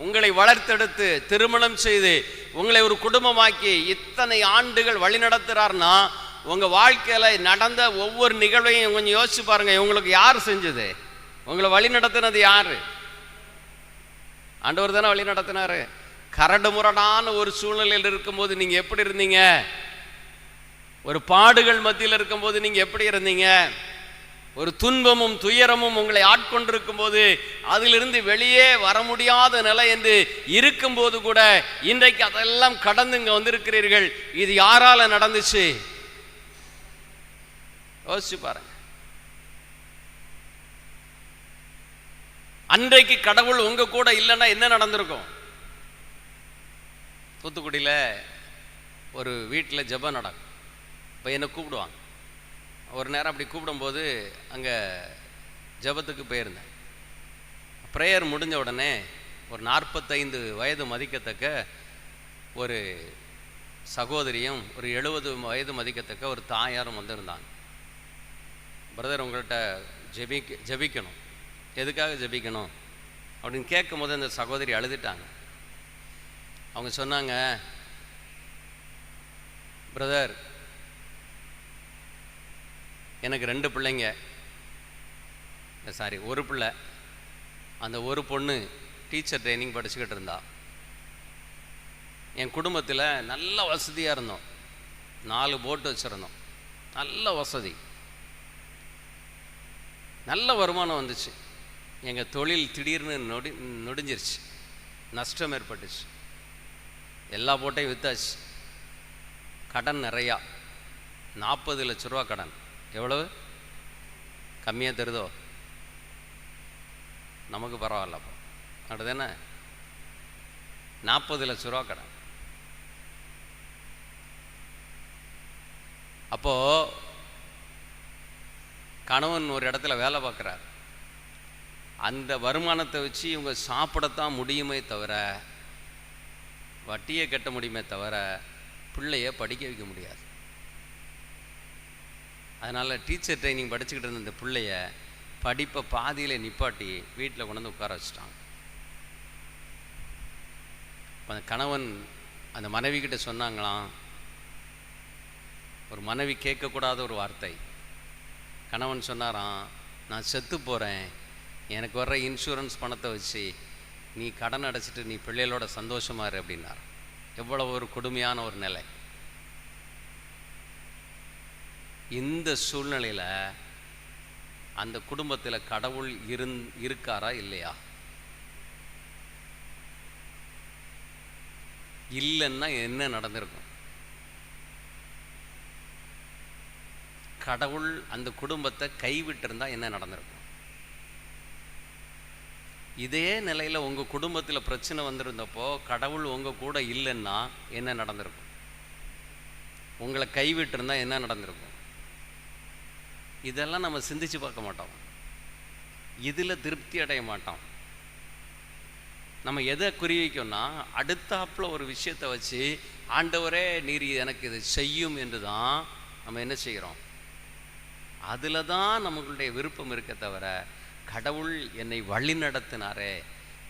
உங்களை வளர்த்தெடுத்து திருமணம் செய்து உங்களை ஒரு குடும்பமாக்கி இத்தனை ஆண்டுகள் வழி நடத்துறாருன்னா உங்க வாழ்க்கையில நடந்த ஒவ்வொரு நிகழ்வையும் கொஞ்சம் யோசிச்சு பாருங்க. உங்களுக்கு யார் செஞ்சது? உங்களை வழி நடத்தினது யாரு? ஆண்டவர் தானே வழி நடத்தினாரு. கரடு முரடான ஒரு சூழ்நிலையில் இருக்கும்போது நீங்க எப்படி இருந்தீங்க? ஒரு பாடுகள் மத்தியில் இருக்கும்போது நீங்க எப்படி இருந்தீங்க? ஒரு துன்பமும் துயரமும் உங்களை ஆட்கொண்டிருக்கும் போது அதிலிருந்து வெளியே வர முடியாத நிலை என்று இருக்கும்போது கூட இன்றைக்கு அதெல்லாம் கடந்து இங்க வந்திருக்கிறீர்கள். இது யாரால நடந்துச்சு? யோசிச்சு பாருங்க. அன்றைக்கு கடவுள் உங்க கூட இல்லைன்னா என்ன நடந்திருக்கும்? தூத்துக்குடியில ஒரு வீட்டில் ஜெபம் நடக்கும். இப்போ என்னை கூப்பிடுவாங்க. ஒரு நேரம் அப்படி கூப்பிடும்போது அங்கே ஜெபத்துக்கு போயிருந்தேன். ப்ரேயர் முடிஞ்ச உடனே ஒரு 45 வயது மதிக்கத்தக்க ஒரு சகோதரியும் ஒரு 70 வயது மதிக்கத்தக்க ஒரு தாயாரும் வந்திருந்தாங்க. பிரதர், உங்கள்கிட்ட ஜெபிக்கணும். எதுக்காக ஜெபிக்கணும் அப்படின்னு கேட்கும் போது அந்த சகோதரி அழுதுட்டாங்க. அவங்க சொன்னாங்க, பிரதர், எனக்கு 2 பிள்ளைங்க, சாரி ஒரு பிள்ளை. அந்த ஒரு பொண்ணு டீச்சர் ட்ரைனிங் படிச்சுக்கிட்டு இருந்தா. என் குடும்பத்தில் நல்ல வசதியாக இருந்தோம். 4 போட்டு வச்சுருந்தோம். நல்ல வசதி, நல்ல வருமானம் வந்துச்சு. எங்கள் தொழில் திடீர்னு நொடிஞ்சிருச்சு. நஷ்டம் ஏற்பட்டுச்சு. எல்லா போட்டையும் விற்றாச்சு. கடன் நிறையா. 40 லட்ச ரூபா கடன். எவ்வளவு கம்மியாக தருதோ? நமக்கு பரவாயில்ல. அப்போ அடுத்தானே 40 லட்ச ரூபா கடன். அப்போ கணவன் ஒரு இடத்துல வேலை பார்க்குறார். அந்த வருமானத்தை வச்சு இவங்க சாப்பிடத்தான் முடியுமே தவிர, வட்டியை கட்ட முடியுமே தவிர பிள்ளைய படிக்க வைக்க முடியாது. அதனால் டீச்சர் ட்ரைனிங் படிச்சுக்கிட்டு இருந்த இந்த பிள்ளைய படிப்பை பாதியில் நிப்பாட்டி வீட்டில் கொண்டு வந்து உட்கார வச்சுட்டாங்க. அந்த கணவன் அந்த மனைவி கிட்ட சொன்னாங்களாம், ஒரு மனைவி கேட்கக்கூடாத ஒரு வார்த்தை. கணவன் சொன்னாராம், நான் செத்து போகிறேன், எனக்கு வர்ற இன்சூரன்ஸ் பணத்தை வச்சு நீ கடன் அடைச்சிட்டு நீ பிள்ளைகளோட சந்தோஷமா இரு அப்படின்னார். எவ்வளவு ஒரு கொடுமையான ஒரு நிலை. இந்த சூழ்நிலையில் அந்த குடும்பத்தில் கடவுள் இருக்காரா இல்லையா? இல்லைன்னா என்ன நடந்திருக்கும்? கடவுள் அந்த குடும்பத்தை கைவிட்டிருந்தா என்ன நடந்திருக்கும்? இதே நிலையில் உங்கள் குடும்பத்தில் பிரச்சனை வந்திருந்தப்போ கடவுள் உங்கள் கூட இல்லைன்னா என்ன நடந்திருக்கும்? உங்களை கைவிட்டிருந்தா என்ன நடந்திருக்கும்? இதெல்லாம் நம்ம சிந்திச்சு பார்க்க மாட்டோம். இதில் திருப்தி அடைய மாட்டோம். நம்ம எதை குறி வைக்கோம்னா, அடுத்தாப்புல ஒரு விஷயத்தை வச்சு ஆண்டவரே நீர் எனக்கு இதை செய்யும் என்று தான் நம்ம என்ன செய்கிறோம். அதில் தான் நம்மளுடைய விருப்பம் இருக்க தவிர, கடவுள் என்னை வழி நடத்தினாரே,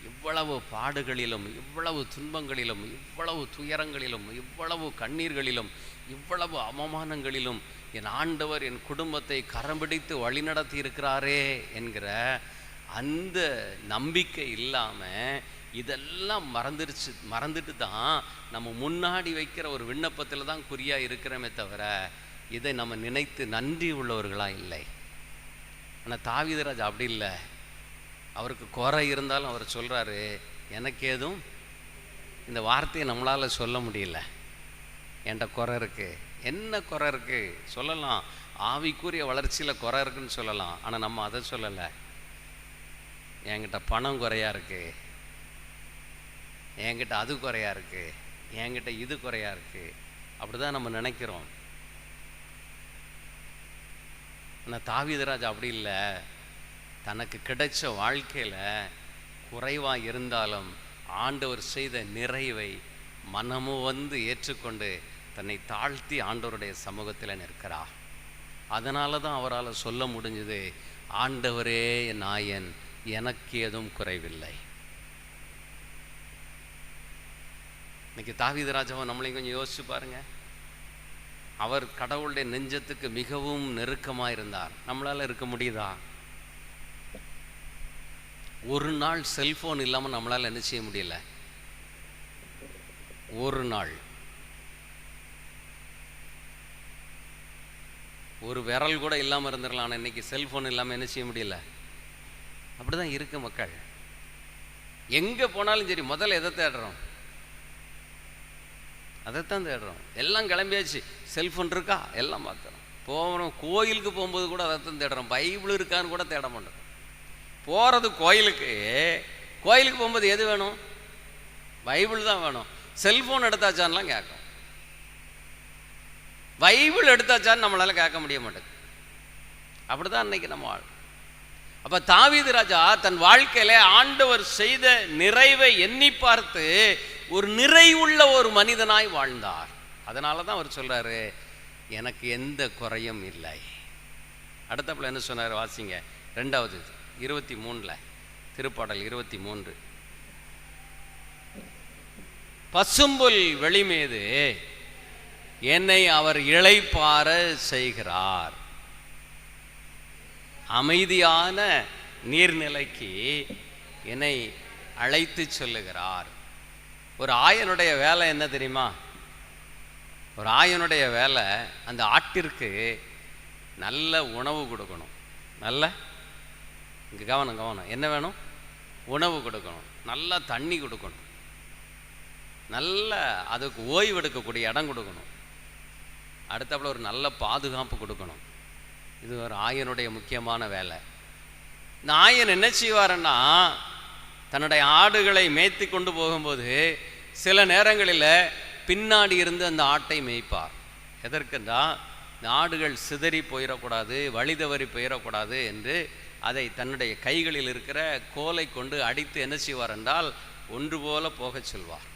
இவ்வளவு பாடுகளிலும் இவ்வளவு துன்பங்களிலும் இவ்வளவு துயரங்களிலும் இவ்வளவு கண்ணீர்களிலும் இவ்வளவு அவமானங்களிலும் என் ஆண்டவர் என் குடும்பத்தை கரம் பிடித்து வழி நடத்தி இருக்கிறாரே என்கிற அந்த நம்பிக்கை இல்லாமல் இதெல்லாம் மறந்துட்டு தான் நம்ம முன்னாடி வைக்கிற ஒரு விண்ணப்பத்தில் தான் குறியாக இருக்கிறோமே தவிர, இதை நம்ம நினைத்து நன்றி உள்ளவர்களாக இல்லை. ஆனால் தாவீதுராஜா அப்படி இல்லை. அவருக்கு குறை இருந்தாலும் அவர் சொல்கிறாரு, எனக்கு ஏதும் இந்த வார்த்தையை நம்மளால் சொல்ல முடியல, என்கிட்ட குறை இருக்குது. என்ன குறை இருக்குது சொல்லலாம், ஆவிக்குரிய வளர்ச்சியில் குறை இருக்குன்னு சொல்லலாம். ஆனால் நம்ம அதை சொல்லலை. என்கிட்ட பணம் குறையா இருக்குது, என்கிட்ட அது குறையா இருக்குது, என்கிட்ட இது குறையா இருக்குது, அப்படி தான் நம்ம நினைக்கிறோம். ஆனால் தாவீதுராஜா அப்படி இல்லை. தனக்கு கிடைச்ச வாழ்க்கையில் குறைவாக இருந்தாலும் ஆண்டவர் செய்த நிறைவை மனமும் வந்து ஏற்றுக்கொண்டு தன்னை தாழ்த்தி ஆண்டவருடைய சமூகத்தில் நிற்கிறார். அதனால தான் அவரால் சொல்ல முடிஞ்சது, ஆண்டவரே என் நாயன், எனக்கு எதுவும் குறைவில்லை. இன்னைக்கு தாவீது ராஜாவை நம்மளையும் கொஞ்சம் யோசிச்சு பாருங்க. அவர் கடவுளுடைய நெஞ்சத்துக்கு மிகவும் நெருக்கமாக இருந்தார். நம்மளால இருக்க முடியுதா? ஒரு நாள் செல்போன் இல்லாமல் நம்மளால் என்ன செய்ய முடியல. ஒரு நாள் ஒரு விரல் கூட இல்லாமல் இருந்துடலாம். ஆனால் இன்னைக்கு செல்போன் இல்லாமல் என்ன செய்ய முடியல. அப்படிதான் இருக்கு மக்கள். எங்கே போனாலும் சரி, முதல்ல எதை தேடுறோம்? அதைத்தான் தேடுறோம். எல்லாம் கிளம்பியாச்சு, செல்ஃபோன் இருக்கா, எல்லாம் பார்க்குறோம். போகிறோம், கோயிலுக்கு போகும்போது கூட அதைத்தான் தேடுறோம். பைபிள் இருக்கான்னு கூட தேட மாட்டோம். போகிறது கோயிலுக்கு, கோயிலுக்கு போகும்போது எது வேணும்? பைபிள் தான் வேணும். செல்ஃபோன் எடுத்தாச்சான்லாம் கேட்கும். பைபிள் எடுத்தாச்சான்னு நம்மளால கேட்க முடிய மாட்டேங்குது. அப்படிதான் அன்னைக்கு நம்ம வாழ். அப்போ தாவீது ராஜா தன் வாழ்க்கையில ஆண்டவர் செய்த நிறைவை எண்ணி பார்த்து ஒரு நிறைவுள்ள ஒரு மனிதனாய் வாழ்ந்தார். அதனால தான் அவர் சொல்றாரு, எனக்கு எந்த குறையும் இல்லை. அடுத்தப்பல என்ன சொன்னார்? வாசிங்க 2வது 23 திருப்பாடல் 23. பசும்புல் வெளிமீது என்னை அவர் இளைப்பாற செய்கிறார், அமைதியான நீர்நிலைக்கு என்னை அழைத்து சொல்லுகிறார். ஒரு ஆயனுடைய வேலை என்ன தெரியுமா? ஒரு ஆயனுடைய வேலை அந்த ஆட்டிற்கு நல்ல உணவு கொடுக்கணும். நல்ல, இங்கே கவனம், என்ன வேணும்? உணவு கொடுக்கணும், நல்ல தண்ணி கொடுக்கணும், நல்ல அதுக்கு ஓய்வு எடுக்கக்கூடிய இடம் கொடுக்கணும், அடுத்தப்பல ஒரு நல்ல பாதுகாப்பு கொடுக்கணும். இது ஒரு ஆயனுடைய முக்கியமான வேலை. இந்த ஆயன் என்ன செய்வாருன்னா, தன்னுடைய ஆடுகளை மேய்த்து கொண்டு போகும்போது சில நேரங்களில் பின்னாடி இருந்து அந்த ஆட்டை மேய்ப்பார். எதற்குன்னா, இந்த ஆடுகள் சிதறி போயிடக்கூடாது, வழி தவறி போயிடக்கூடாது என்று அதை தன்னுடைய கைகளில் இருக்கிற கோலை கொண்டு அடித்து என்ன செய்வார் என்றால் ஒன்று போல போக சொல்வார்.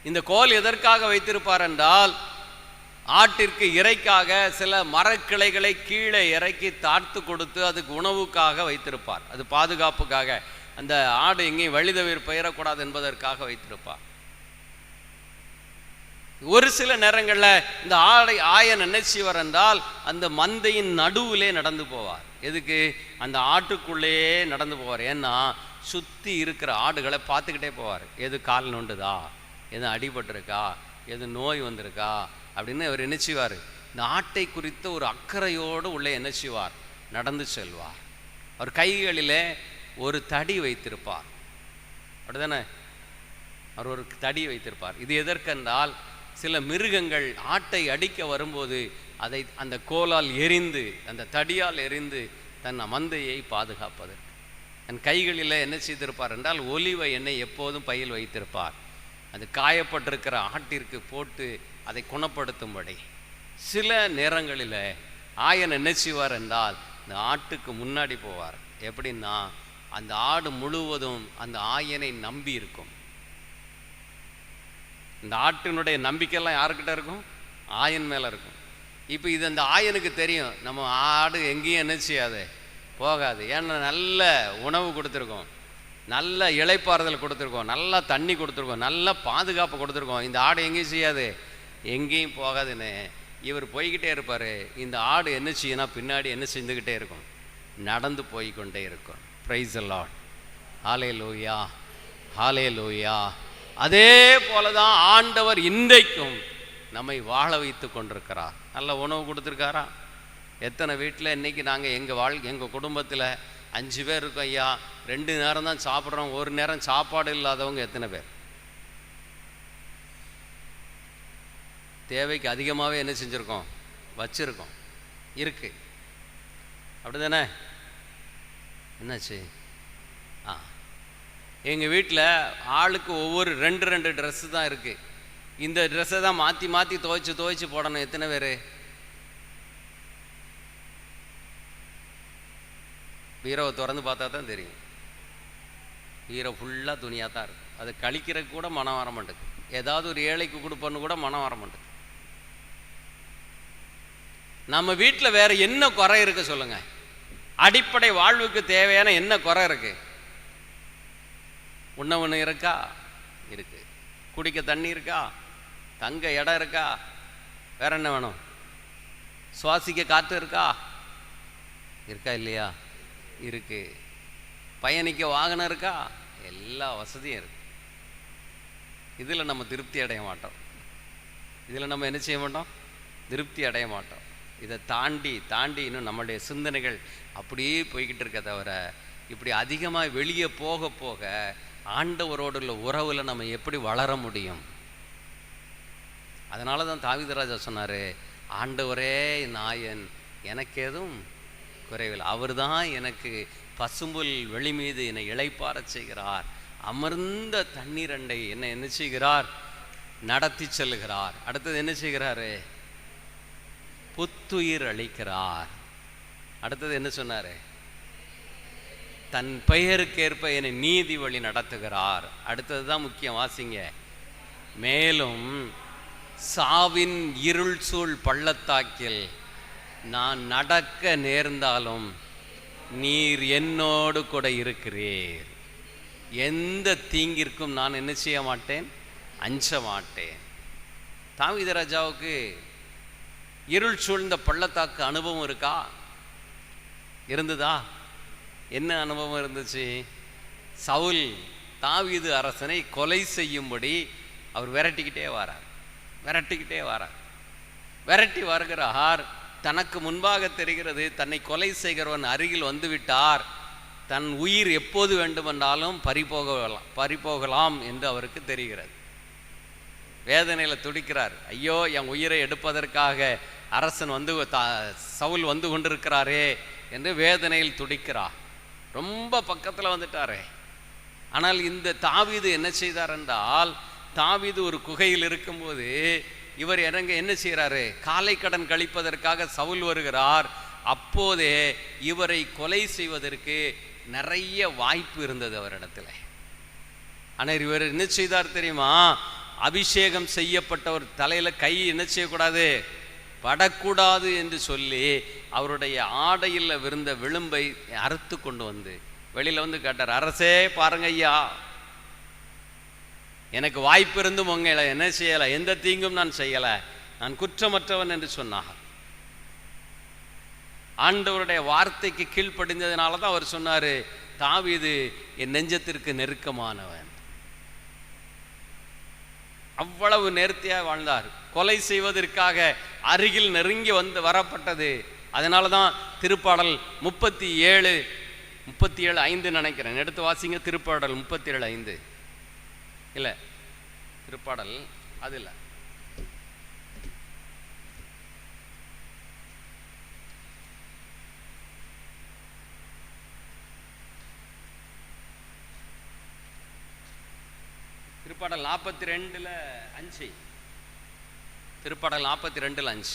இந்த கோல் எதற்காக வைத்திருப்பார் என்றால், ஆட்டிற்கு இறைக்காக சில மரக்கிளைகளை கீழே இறக்கி தாழ்த்து கொடுத்து அதுக்கு உணவுக்காக வைத்திருப்பார். அது பாதுகாப்புக்காக, அந்த ஆடு எங்கேயும் வழிதவறி பெயரக்கூடாது என்பதற்காக வைத்திருப்பார். ஒரு சில நேரங்களில் இந்த ஆயன் என்ன செய்வார் என்றால், அந்த மந்தையின் நடுவிலே நடந்து போவார். எதுக்கு? அந்த ஆட்டுக்குள்ளேயே நடந்து போவார். ஏன்னா சுற்றி இருக்கிற ஆடுகளை பார்த்துக்கிட்டே போவார். எது கால் நோண்டுதா, எது அடிபட்டிருக்கா, எது நோய் வந்திருக்கா அப்படின்னு அவர் என்ன செய்வார்? இந்த ஆட்டை குறித்த ஒரு அக்கறையோடு உள்ளே என்ன செய்வார்? நடந்து செல்வார். அவர் கைகளிலே ஒரு தடி வைத்திருப்பார். அப்படிதானே? அவர் ஒரு தடி வைத்திருப்பார். இது எதற்கென்றால், சில மிருகங்கள் ஆட்டை அடிக்க வரும்போது அதை அந்த கோலால் எரிந்து, அந்த தடியால் எரிந்து தன் மந்தையை பாதுகாப்பதற்கு தன் கைகளில் என்ன செய்திருப்பார் என்றால், ஒலிவ எண்ணெய் எப்போதும் பையில் வைத்திருப்பார். அது காயப்பட்டிருக்கிற ஆட்டிற்கு போட்டு அதை குணப்படுத்தும்படி. சில நேரங்களில் ஆயன் என்ன செய்வார் என்றால், இந்த ஆட்டுக்கு முன்னாடி போவார். எப்படின்னா, அந்த ஆடு முழுவதும் அந்த ஆயனை நம்பி இருக்கும். இந்த ஆட்டினுடைய நம்பிக்கையெல்லாம் யாருக்கிட்ட இருக்கும்? ஆயன் மேலே இருக்கும். இப்போ இது அந்த ஆயனுக்கு தெரியும், நம்ம ஆடு எங்கேயும் என்ன செய்யாது, போகாது. ஏன்னா நல்ல உணவு கொடுத்துருக்கோம், நல்ல இளைப்பாறுதல் கொடுத்துருக்கோம், நல்லா தண்ணி கொடுத்துருக்கோம், நல்ல பாதுகாப்பு கொடுத்துருக்கோம். இந்த ஆடு எங்கேயும் செய்யாது, எங்கேயும் போகாதுன்னு இவர் போய்கிட்டே இருப்பார். இந்த ஆடு என்ன செய்யனா பின்னாடி என்ன செஞ்சுக்கிட்டே இருக்கும்? நடந்து போய்கொண்டே இருக்கும். Praise the Lord. Hallelujah, hallelujah. அதே போல தான் ஆண்டவர் இன்றைக்கும் நம்மை வாழ வைத்து கொண்டிருக்கிறார். நல்ல உணவு கொடுத்துருக்காரா? எத்தனை வீட்டில் இன்றைக்கி நாங்கள் எங்கள் குடும்பத்தில் 5 பேர் இருக்கோம் ஐயா, 2 நேரம் தான் சாப்பிட்றோம், ஒரு நேரம் சாப்பாடு இல்லாதவங்க எத்தனை பேர்? தேவைக்கு அதிகமாகவே என்ன செஞ்சுருக்கோம்? வச்சுருக்கோம், இருக்கு. அப்படி தானே? என்னாச்சு? எங்கள் வீட்டில் ஆளுக்கு ஒவ்வொரு 2 ட்ரெஸ்ஸு தான் இருக்குது. இந்த ட்ரெஸ்ஸை தான் மாற்றி மாற்றி துவைச்சி போடணும். எத்தனை பேர்? பீரோவை திறந்து பார்த்தா தான் தெரியும். பீரோ ஃபுல்லாக துணியாக தான் இருக்குது. அது கழிக்கிறதுக்கு கூட மனம் வர மாட்டேங்குது. ஏதாவது ஒரு ஏழைக்கு கொடுப்பன்னு கூட மனம் வர மாட்டேங்குது. நம்ம வீட்டில் வேற என்ன குறை இருக்கு சொல்லுங்க? அடிப்படை வாழ்வுக்கு தேவையான என்ன குறை இருக்கு? உண்ணவனு இருக்கா? இருக்கு. குடிக்க தண்ணி இருக்கா? தங்க இடம் இருக்கா? வேற என்ன வேணும்? சுவாசிக்க காற்று இருக்கா? இருக்கா இல்லையா? இருக்கு. பயணிக்க வாகனம் இருக்கா? எல்லா வசதியும் இருக்கு. இதில் நம்ம திருப்தி அடைய மாட்டோம். இதில் நம்ம என்ன செய்ய மாட்டோம்? திருப்தி அடைய மாட்டோம். இதை தாண்டி இன்னும் நம்மளுடைய சிந்தனைகள் அப்படியே போய்கிட்டு இருக்க தவிர, இப்படி அதிகமாக வெளியே போக போக ஆண்டவரோடு உள்ள உறவில் நம்ம எப்படி வளர முடியும்? அதனால தான் தாவீது ராஜா சொன்னார், ஆண்டவரே நாயன், எனக்கு எதுவும் குறைவில். அவர் தான் எனக்கு பசும்புல் வெளி மீது என்னை இளைப்பாறச் செய்கிறார், அமர்ந்த தண்ணீர் அண்டை என்னை என்ன செய்கிறார்? நடத்தி செல்லுகிறார். அடுத்தது என்ன செய்கிறாரு? புத்துயிர் அளிக்கிறார். அடுத்தது என்ன சொன்னாரு? தன் பெயருக்கேற்ப என்னை நீதி வழி நடத்துகிறார். அடுத்தது தான் முக்கியம், வாசிங்க. மேலும் சாவின் இருள் சூழ் பள்ளத்தாக்கில் நான் நடக்க நேர்ந்தாலும் நீர் என்னோடு கூட இருக்கிறீர். எந்த தீங்கிற்கும் நான் என்ன செய்ய மாட்டேன்? அஞ்ச மாட்டேன். தாவீது ராஜாவுக்கு இருள் சூழ்ந்த பள்ளத்தாக்கு அனுபவம் இருக்கா? இருந்ததா? என்ன அனுபவம் இருந்துச்சு? சவுல் தாவீது அரசனை கொலை செய்யும்படி அவர் விரட்டி வருகிறார். தனக்கு முன்பாக தெரிகிறது, தன்னை கொலை செய்கிறவன் அருகில் வந்துவிட்டார், தன் உயிர் எப்போது வேண்டுமென்றாலும் பறிபோகலாம் என்று அவருக்கு தெரிகிறது. வேதனையில் துடிக்கிறார். ஐயோ, என் உயிரை எடுப்பதற்காக அரசன் சவுல் வந்து கொண்டிருக்கிறாரே என்று வேதனையில் துடிக்கிறார். ரொம்ப பக்கத்தில் வந்துட்டாரே. ஆனால் இந்த தாவீது என்ன செய்தார் என்றால், தாவீது ஒரு குகையில் இருக்கும்போது இவர் என்ன செய்கிறாரு? காலை கடன் கழிப்பதற்காக சவுல் வருகிறார். அப்போதே இவரை கொலை செய்வதற்கு நிறைய வாய்ப்பு இருந்தது அவரிடத்துல. ஆனால் இவர் என்ன செய்தார் தெரியுமா? அபிஷேகம் செய்யப்பட்டவர் தலையில கை என்ன செய்யக்கூடாது? படக்கூடாது என்று சொல்லி அவருடைய ஆடையில் விருந்த விளிம்பை அறுத்து கொண்டு வந்து வெளியில வந்து கேட்டார், அரசே பாருங்க ஐயா, எனக்கு வாய்ப்பு இருந்தும் உங்களை என்ன செய்யலை, எந்த தீங்கும் நான் செய்யலை, நான் குற்றமற்றவன் என்று சொன்னார். ஆண்டவருடைய வார்த்தைக்கு கீழ்ப்படிந்ததுனால தான் அவர் சொன்னாரு, தாவீது என் நெஞ்சத்திற்கு நெருக்கமானவன். அவ்வளவு நேர்த்தியாக வாழ்ந்தார். கொலை செய்வதற்காக அருகில் நெருங்கி வரப்பட்டது. அதனால தான் திருப்பாடல் 37:5 நினைக்கிறேன், எடுத்து வாசிங்க. திருப்பாடல் 37:5 இல்லை, திருப்பாடல் அது இல்லை, திருப்பாடல் 42:5. திருப்பாடல் 42:5.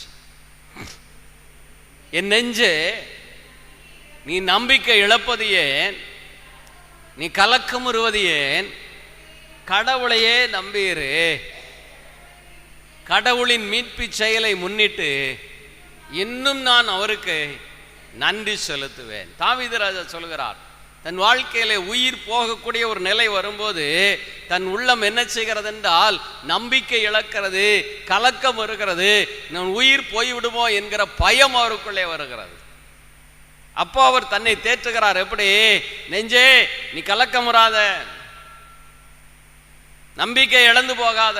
என் நெஞ்சே, நீ நம்பிக்கை இழப்பது ஏன்? நீ கலக்கமுறுவது ஏன்? கடவுளையே நம்பியிரு. கடவுளின் மீட்பு செயலை முன்னிட்டு இன்னும் நான் அவருக்கு நன்றி செலுத்துவேன். தாவீது ராஜா சொல்கிறார், தன் வாழ்க்கையில உயிர் போகக்கூடிய ஒரு நிலை வரும்போது தன் உள்ளம் என்ன செய்கிறது என்றால், நம்பிக்கை இழக்கிறது, கலக்கம் வருகிறது, நான் உயிர் போய்விடுமோ என்கிற பயம் அவருக்குள்ளே வருகிறது. அப்போ அவர் தன்னை தேற்றுகிறார். எப்படி? நெஞ்சே, நீ கலக்கமுறாத, நம்பிக்கை இழந்து போகாத.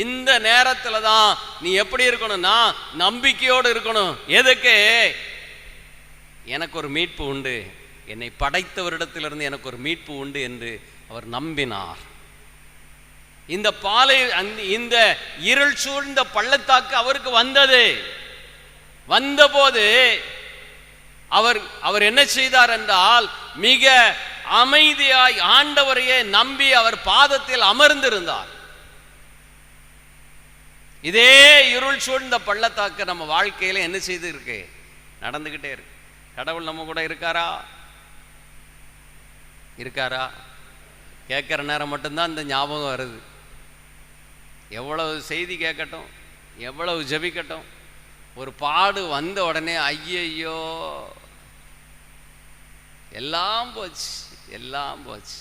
இந்த நேரத்துல தான் நீ எப்படி இருக்கணும்னா நம்பிக்கையோடு இருக்கணும். எதுக்கு? எனக்கு ஒரு மீட்பு உண்டு, என்னை படைத்தவரிடத்திலிருந்து எனக்கு ஒரு மீட்பு உண்டு என்று அவர் நம்பினார். இந்த இருள் சூழ்ந்த பள்ளத்தாக்கு அவருக்கு வந்தது. வந்தபோது அவர் என்ன செய்தார் என்றால், மிக அமைதியாய் ஆண்டவரையே நம்பி அவர் பாதத்தில் அமர்ந்திருந்தார். இதே இருள் சூழ்ந்த பள்ளத்தாக்கு நம்ம வாழ்க்கையில என்ன செய்து இருக்கு? நடந்துகிட்டே இருக்கு. கடவுள் நம்ம கூட இருக்காரா? இருக்காரா? கேட்குற நேரம் மட்டும்தான் இந்த ஞாபகம் வருது. எவ்வளவு செய்தி கேட்கட்டும், எவ்வளவு ஜெபிக்கட்டும், ஒரு பாடு வந்த உடனே ஐயையோ எல்லாம் போச்சு, எல்லாம் போச்சு.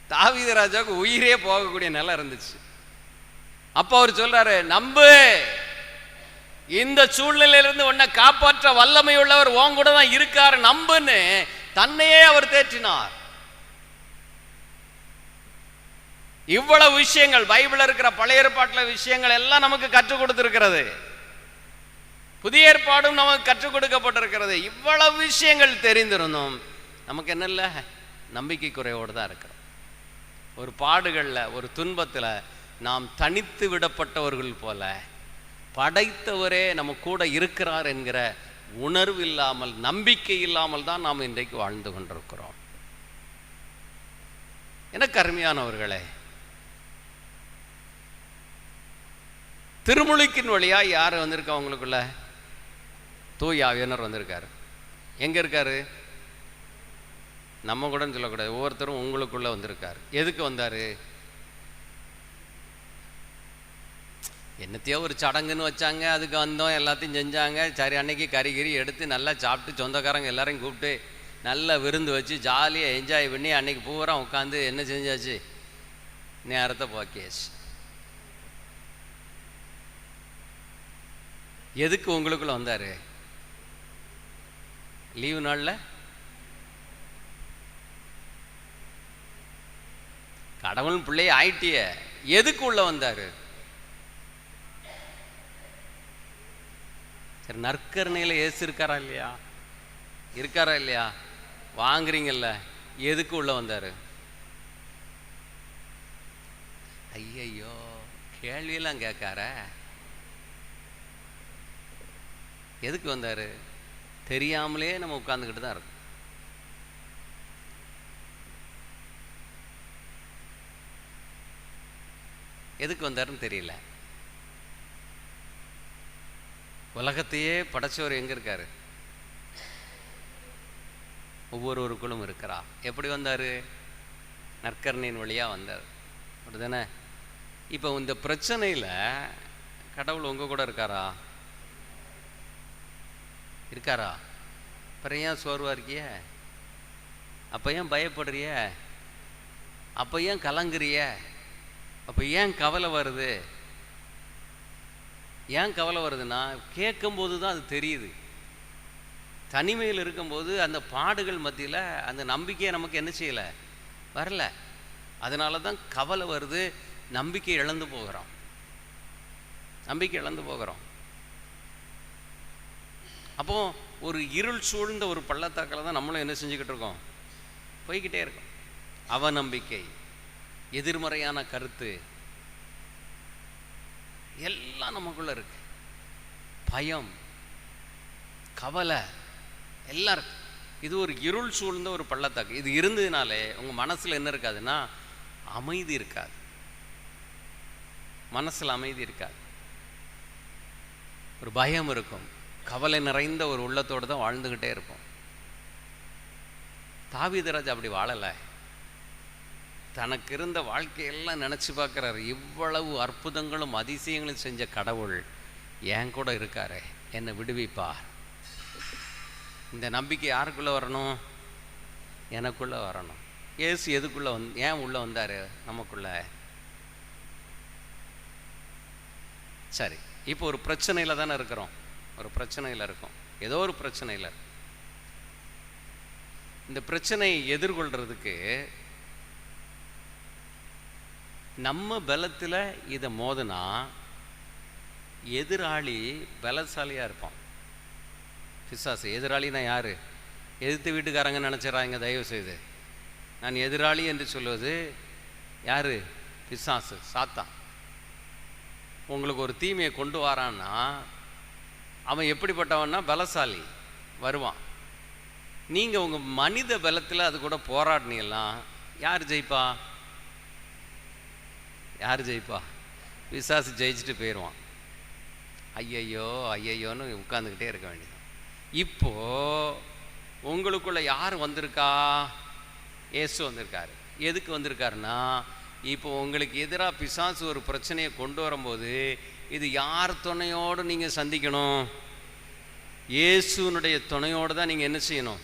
தாவீது ராஜாவுக்கு உயிரே போகக்கூடிய நிலை இருந்துச்சு. அப்ப அவர் சொல்றாரு, நம்பு, இந்த சூழ்நிலையிலிருந்து உன்னை காப்பாற்ற வல்லமை உள்ளவர் உன் கூட தான் இருக்காரு, நம்புன்னு தன்னையே அவர் தேற்றினார். இவ்வளவு விஷயங்கள் பைபிள் இருக்கிற பழைய ஏற்பாட்டில் விஷயங்கள் எல்லாம் நமக்கு கற்றுக் கொடுத்திருக்கிறது. புதிய ஏற்பாடும் நமக்கு கற்றுக் கொடுக்கப்பட்டிருக்கிறது. இவ்வளவு விஷயங்கள் தெரிந்திருந்தோம், நமக்கு என்ன இல்லை, நம்பிக்கை குறைவோடு தான் இருக்கிறோம். ஒரு பாடுகளில், ஒரு துன்பத்தில் நாம் தனித்து விடப்பட்டவர்கள் போல படைத்தவரே நம்ம கூட இருக்கிறார் என்கிற உணர்வு இல்லாமல், நம்பிக்கை இல்லாமல் தான் நாம் இன்றைக்கு வாழ்ந்து கொண்டிருக்கிறோம். எனக்கு அருமையானவர்களே, திருமுழுக்கின் வழியா யார் வந்திருக்கா உங்களுக்குள்ள? தூய ஆவியானவர் வந்திருக்காரு. எங்க இருக்காரு? நம்ம கூட சொல்லக்கூடாது, ஒவ்வொருத்தரும் உங்களுக்குள்ள வந்திருக்காரு. எதுக்கு வந்தாரு? என்னத்தையோ ஒரு சடங்குன்னு வச்சாங்க, அதுக்கு வந்தோம், எல்லாத்தையும் செஞ்சாங்க. சரி, அன்னைக்கு கறிகிரி எடுத்து நல்லா சாப்பிட்டு சொந்தக்காரங்க எல்லாரையும் கூப்பிட்டு நல்லா விருந்து வச்சு ஜாலியாக என்ஜாய் பண்ணி அன்னைக்கு பூரா உட்காந்து என்ன செஞ்சாச்சு, நேரத்தை போக்கியாச்சு. எதுக்கு உங்களுக்குள்ள வந்தாரு? லீவு நாள்ல கடவுள் பிள்ளைய ஆயிட்டிய, எதுக்கு உள்ள வந்தாரு? சரி, நற்கருணையில ஏசு இருக்காரா இல்லையா? இருக்காரா இல்லையா? வாங்குறீங்கல்ல, எதுக்கு உள்ள வந்தாரு? ஐயையோ, கேள்வியெல்லாம் கேட்கார. எதுக்கு வந்தாரு? தெரியாமலே நம்ம உட்கார்ந்துக்கிட்டு தான் இருக்கோம். எதுக்கு வந்தாருன்னு தெரியல. உலகத்தையே படைச்சவர் எங்க இருக்காரு? ஒவ்வொருவருக்குள்ளும் இருக்கிறா. எப்படி வந்தாரு? நற்கருணையின் வழியா வந்தார். அப்படிதானே? இப்போ இந்த பிரச்சனையில் கடவுள் உங்க கூட இருக்காரா? இருக்காரா? அப்புறம் ஏன் சோர்வா இருக்கிய? அப்போ ஏன் பயப்படுறிய? அப்போ ஏன் கலங்குறிய? அப்போ ஏன் கவலை வருது? ஏன் கவலை வருதுன்னா, கேட்கும்போது தான் அது தெரியுது. தனிமையில் இருக்கும்போது அந்த பாடுகள் மத்தியில் அந்த நம்பிக்கையை நமக்கு என்ன செய்யலை, வரல. அதனால தான் கவலை வருது, நம்பிக்கை இழந்து போகிறோம். நம்பிக்கை இழந்து போகிறோம். அப்போ ஒரு இருள் சூழ்ந்த ஒரு பள்ளத்தாக்கில் தான் நம்மளும் என்ன செஞ்சுக்கிட்டு இருக்கோம், போய்கிட்டே இருக்கோம். அவநம்பிக்கை, எதிர்மறையான கருத்து எல்லாம் நமக்குள்ள இருக்கு. பயம், கவலை எல்லாம் இருக்கு. இது ஒரு இருள் சூழ்ந்த ஒரு பள்ளத்தாக்கு. இது இருந்ததுனாலே உங்க மனசுல என்ன இருக்காதுன்னா, அமைதி இருக்காது. மனசுல அமைதி இருக்காது. ஒரு பயம் இருக்கும், கவலை நிறைந்த ஒரு உள்ளத்தோடு தான் வாழ்ந்துகிட்டே இருப்போம். தாவீது ராஜா அப்படி வாழலை. தனக்கு இருந்த வாழ்க்கையெல்லாம் நினச்சி பார்க்குறாரு, இவ்வளவு அற்புதங்களும் அதிசயங்களும் செஞ்ச கடவுள் என் கூட இருக்காரே, என்னை விடுவிப்பார். இந்த நம்பிக்கை யாருக்குள்ளே வரணும்? எனக்குள்ளே வரணும். இயேசு எதுக்குள்ளே ஏன் உள்ளே வந்தார் நமக்குள்ள? சரி, இப்போ ஒரு பிரச்சனையில் தானே இருக்கிறோம். ஒரு பிரச்சனையில் இருக்கும், ஏதோ ஒரு பிரச்சனையில். இந்த பிரச்சனையை எதிர்கொள்றதுக்கு நம்ம பலத்தில் இதை மோதுனா எதிராளி பலசாலியாக இருப்பான். பிசாசு எதிராளினா யாரு? எதிர்த்து வீட்டுக்காரங்க நினச்சிடறாங்க. தயவு செய்து நான் எதிராளி என்று சொல்வது யாரு? பிசாசு, சாத்தான். உங்களுக்கு ஒரு தீமையை கொண்டு வரான்னா அவன் எப்படிப்பட்டவன்னா பலசாலி வருவான். நீங்கள் உங்கள் மனித பலத்தில் அது கூட போராடினீங்கன்னா யார் ஜெயிப்பா? யார் ஜெயிப்பா? பிசாசு ஜெயிச்சுட்டு போயிடுவான். ஐயையோ ஐயையோன்னு உட்காந்துக்கிட்டே இருக்க வேண்டியது. இப்போ உங்களுக்குள்ள யார் வந்திருக்கா? இயேசு வந்திருக்காரு. எதுக்கு வந்திருக்காருன்னா, இப்போ உங்களுக்கு எதிராக பிசாசு ஒரு பிரச்சனையை கொண்டு வரும்போது இது யார் துணையோடு நீங்கள் சந்திக்கணும்? இயேசுனுடைய துணையோடு தான் நீங்கள் என்ன செய்யணும்?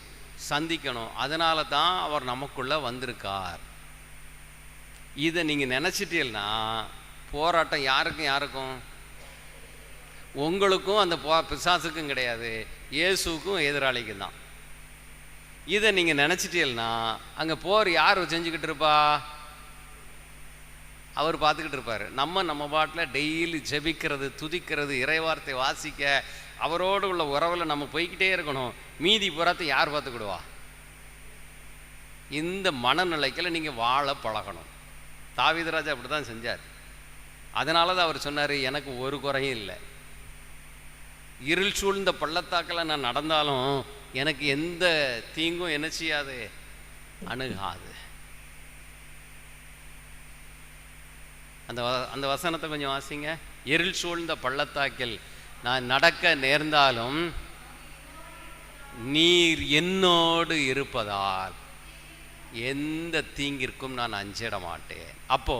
சந்திக்கணும். அதனால தான் அவர் நமக்குள்ள வந்திருக்கார். இதை நீங்கள் நினச்சிட்டீங்கன்னா போராட்டம் யாருக்கும் உங்களுக்கும் அந்த பிசாசுக்கும் கிடையாது, இயேசுக்கும் எதிராளிக்கும் தான். இதை நீங்கள் நினச்சிட்டீங்கன்னா அங்கே போர் யார் செஞ்சுக்கிட்டு இருப்பா? அவர் பார்த்துக்கிட்டு இருப்பார். நம்ம பாட்டில் டெய்லி ஜெபிக்கிறது, துதிக்கிறது, இறைவார்த்தை வாசிக்க, அவரோடு உள்ள உறவில் நம்ம போய்கிட்டே இருக்கணும். மீதி புறத்தை யார் பார்த்துக்கிடுவா? இந்த மனநிலைக்கில் நீங்கள் வாழ பழகணும். தாவீதுராஜா அப்படி தான் செஞ்சார். அதனால தான் அவர் சொன்னார், எனக்கு ஒரு குறையும் இல்லை, இருள் சூழ்ந்த பள்ளத்தாக்கில் நான் நடந்தாலும் எனக்கு எந்த தீங்கும் என்ன செய்யாது, அணுகாது. அந்த வசனத்தை கொஞ்சம் வாசிங்க. இருள் சூழ்ந்த பள்ளத்தாக்கில் நான் நடக்க நேர்ந்தாலும் நீர் என்னோடு இருப்பதால் எந்த தீங்கிற்கும் நான் அஞ்சிட மாட்டேன். அப்போ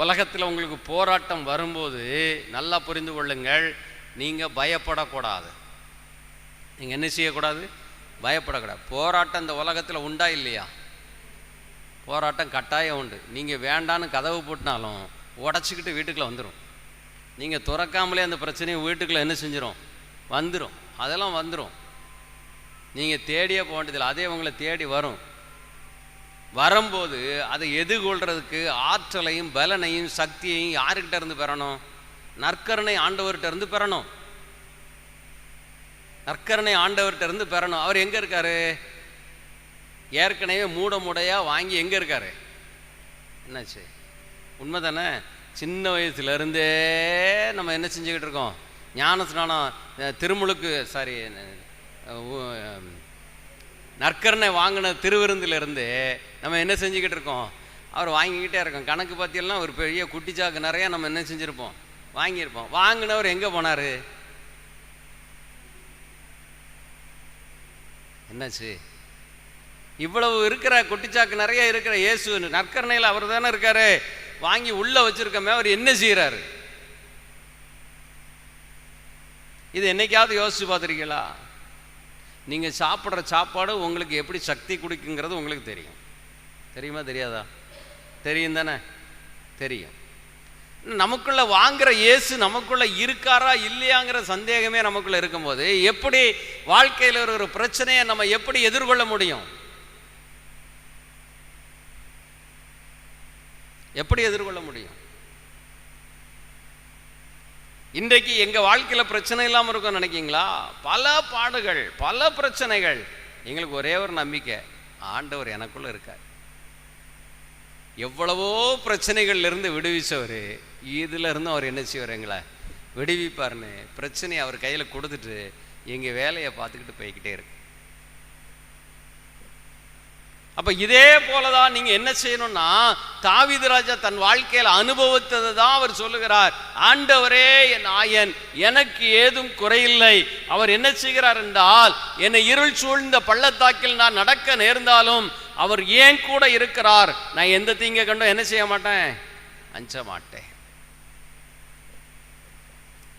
உலகத்தில் உங்களுக்கு போராட்டம் வரும்போது நல்லா புரிந்து கொள்ளுங்கள், நீங்கள் பயப்படக்கூடாது. நீங்கள் என்ன செய்யக்கூடாது? பயப்படக்கூடாது. போராட்டம் இந்த உலகத்தில் உண்டா இல்லையா? போராட்டம் கட்டாயம் உண்டு. நீங்கள் வேண்டான்னு கதவு போட்டினாலும் உடச்சிக்கிட்டு வீட்டுக்குள்ளே வந்துடும். நீங்கள் துறக்காமலே அந்த பிரச்சனையை வீட்டுக்குள்ளே என்ன செஞ்சிடும்? வந்துடும். அதெல்லாம் வந்துடும். நீங்கள் தேடியே போக வேண்டியதில்லை, அதே உங்களை தேடி வரும். வரும்போது அதை எதிர்கொள்கிறதுக்கு ஆற்றலையும் பலனையும் சக்தியையும் யாருக்கிட்ட இருந்து பெறணும்? நற்கருணை ஆண்டவர்கிட்ட இருந்து பெறணும். நற்கருணை ஆண்டவர்கிட்ட இருந்து பெறணும். அவர் எங்கே இருக்காரு? ஏற்கனவே மூடையாக வாங்கி எங்கே இருக்காரு? என்னாச்சு? உண்மை தானே? சின்ன வயசுலேருந்தே நம்ம என்ன செஞ்சுக்கிட்டு இருக்கோம்? ஞான ஸ்நானம், திருமுழுக்கு, சாரி, நற்கருணை வாங்கின திருவிருந்திலிருந்து நம்ம என்ன செஞ்சுக்கிட்டு இருக்கோம்? அவர் வாங்கிக்கிட்டே இருக்கோம். கணக்கு பார்த்தீங்கன்னா ஒரு பெரிய குட்டிச்சாக்கு நிறையா நம்ம என்ன செஞ்சுருப்போம்? வாங்கியிருப்போம். வாங்கினவர் எங்கே போனார்? என்னாச்சு? இவ்வளவு இருக்கிற குட்டிச்சாக்கு நிறைய இருக்கிற இயேசு நற்கருணையில் அவர் தானே இருக்காரு. வாங்கி உள்ள வச்சிருக்கமே, அவர் என்ன செய்யறாரு? இது என்னைக்காவது யோசிச்சு பார்த்துருக்கீங்களா? நீங்க சாப்பிட்ற சாப்பாடு உங்களுக்கு எப்படி சக்தி கொடுக்குங்கிறது உங்களுக்கு தெரியும். தெரியுமா தெரியாதா? தெரியும் தானே? தெரியும். நமக்குள்ள வாங்குற இயேசு நமக்குள்ள இருக்காரா இல்லையாங்கிற சந்தேகமே நமக்குள்ள இருக்கும்போது எப்படி வாழ்க்கையில் ஒரு பிரச்சனையை நம்ம எப்படி எதிர்கொள்ள முடியும்? எப்படி எதிர்கொள்ள முடியும்? இன்றைக்கு எங்க வாழ்க்கையில பிரச்சனை இல்லாம இருக்கும் நினைக்கீங்களா? பல பாடுகள், பல பிரச்சனைகள். எங்களுக்கு ஒரே ஒரு நம்பிக்கை, ஆண்டவர் எனக்குள்ள இருக்கார். எவ்வளவோ பிரச்சனைகள்ல இருந்து விடுவிச்சவர், இதுல இருந்து அவர் என்ன செய்வார்? எங்களை விடுவிப்பார்னு பிரச்சனையை அவர் கையில கொடுத்துட்டு எங்க வேலையை பார்த்துக்கிட்டு போய்கிட்டே இருக்கு. அப்ப இதே போலதான் நீங்க என்ன செய்யணும்னா, தாவீது ராஜா தன் வாழ்க்கையில் அனுபவித்ததை தான் அவர் சொல்லுகிறார். ஆண்டவரே என் ஆயன், எனக்கு ஏதும் குறையில்லை. அவர் என்ன செய்கிறார் என்றால், என்னை இருள் சூழ்ந்த பள்ளத்தாக்கில் நான் நடக்க நேர்ந்தாலும் அவர் ஏன் கூட இருக்கிறார். நான் எந்த தீங்க கண்டும் என்ன செய்ய மாட்டேன்? அஞ்ச மாட்டேன்.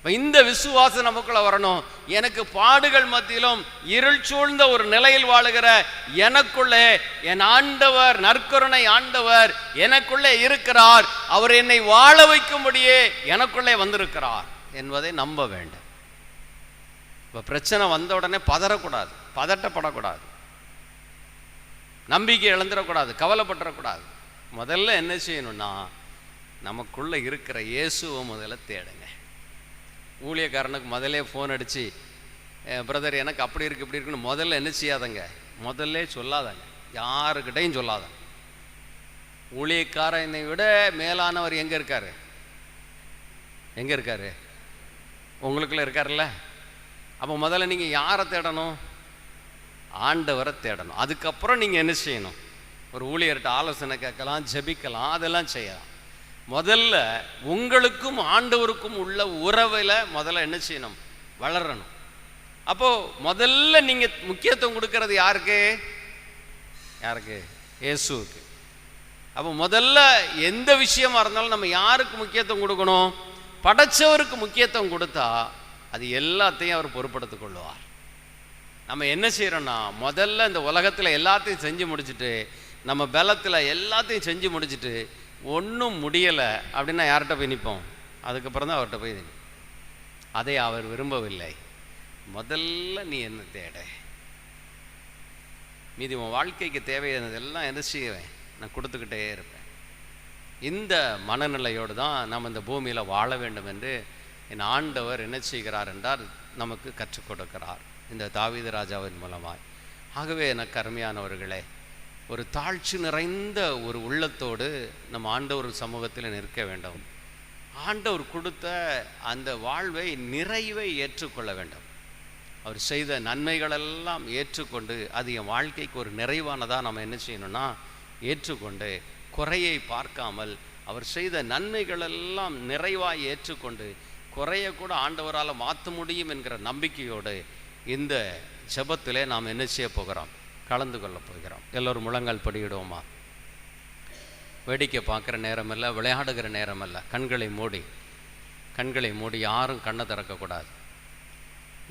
இந்த விசுவாசம் நமக்குள்ள வரணும். எனக்கு பாடுகள் மத்தியிலும் இருள் சூழ்ந்த ஒரு நிலையில் வாழுகிற எனக்குள்ளே என் ஆண்டவர், நற்கருணை ஆண்டவர் எனக்குள்ளே இருக்கிறார். அவர் என்னை வாழ வைக்கும்படியே எனக்குள்ளே வந்திருக்கிறார் என்பதை நம்ப வேண்டும். இப்ப பிரச்சனை வந்த உடனே பதறக்கூடாது, பதட்டப்படக்கூடாது, நம்பிக்கை இழந்துடக்கூடாது, கவலைப்பட்டுறக்கூடாது. முதல்ல என்ன செய்யணும்னா, நமக்குள்ள இருக்கிற இயேசுவை முதல்ல தேடுங்க. ஊழியக்காரனுக்கு முதல்ல ஃபோன் அடித்து, பிரதர் எனக்கு அப்படி இருக்குது இப்படி இருக்குன்னு முதல்ல என்ன செய்யாதங்க, முதல்ல சொல்லாதாங்க, யாருக்கிட்டையும் சொல்லாதாங்க. ஊழியக்காரனை விட மேலானவர் எங்கே இருக்காரு? எங்கே இருக்காரு? உங்களுக்குள்ள இருக்காருல்ல. அப்போ முதல்ல நீங்கள் யாரை தேடணும்? ஆண்டவரை தேடணும். அதுக்கப்புறம் நீங்கள் என்ன செய்யணும்? ஒரு ஊழியர்கிட்ட ஆலோசனை கேட்கலாம், ஜெபிக்கலாம், அதெல்லாம் செய்யலாம். முதல்ல உங்களுக்கும் ஆண்டவருக்கும் உள்ள உறவில் முதல்ல என்ன செய்யணும்? வளரணும். அப்போ முதல்ல நீங்க முக்கியத்துவம் கொடுக்கறது யாருக்கு? யாருக்கு? இயேசுவுக்கு. அப்போ முதல்ல எந்த விஷயமா இருந்தாலும் நம்ம யாருக்கு முக்கியத்துவம் கொடுக்கணும்? படைச்சவருக்கு முக்கியத்துவம் கொடுத்தா அது எல்லாத்தையும் அவர் பொறுப்படுத்திக் கொள்வார். நம்ம என்ன செய்யறோம்னா, முதல்ல இந்த உலகத்தில் எல்லாத்தையும் செஞ்சு முடிச்சுட்டு, நம்ம பலத்தில் எல்லாத்தையும் செஞ்சு முடிச்சுட்டு ஒன்றும் முடியலை அப்படின்னா யார்கிட்ட போய் நிற்போம்? அதுக்கப்புறம் தான் அவர்கிட்ட போய் நிற்போம். அதை அவர் விரும்பவில்லை. முதல்ல நீ என்ன தேட, மீதி உன் வாழ்க்கைக்கு தேவையானதெல்லாம் என்ன செய்வேன்? நான் கொடுத்துக்கிட்டே இருப்பேன். இந்த மனநிலையோடு தான் நாம் இந்த பூமியில் வாழ வேண்டும் என்று என் ஆண்டவர் என்ன செய்கிறார் என்றால் நமக்கு கற்றுக் கொடுக்கிறார் இந்த தாவீது ராஜாவின் மூலமாய். ஆகவே எனக்கு அருமையானவர்களே, ஒரு தாழ்ச்சி நிறைந்த ஒரு உள்ளத்தோடு நம்ம ஆண்டவர் சமூகத்தில் நிற்க வேண்டும். ஆண்டவர் கொடுத்த அந்த வாழ்வை, நிறைவை ஏற்றுக்கொள்ள வேண்டும். அவர் செய்த நன்மைகளெல்லாம் ஏற்றுக்கொண்டு அது என் வாழ்க்கைக்கு ஒரு நிறைவானதாக நம்ம என்ன செய்யணும்னா ஏற்றுக்கொண்டு, குறையை பார்க்காமல் அவர் செய்த நன்மைகளெல்லாம் நிறைவாக ஏற்றுக்கொண்டு, குறைய கூட ஆண்டவரால் மாற்ற முடியும் என்கிற நம்பிக்கையோடு இந்த ஜெபத்திலே நாம் என்ன செய்ய போகிறோம்? கலந்து கொள்ள போகிறோம். எல்லோரும் முழங்கால் படியிடுவோமா? வேடிக்கை பார்க்குற நேரமல்ல, விளையாடுகிற நேரமல்ல. கண்களை மூடி யாரும் கண்ணை திறக்கக்கூடாது.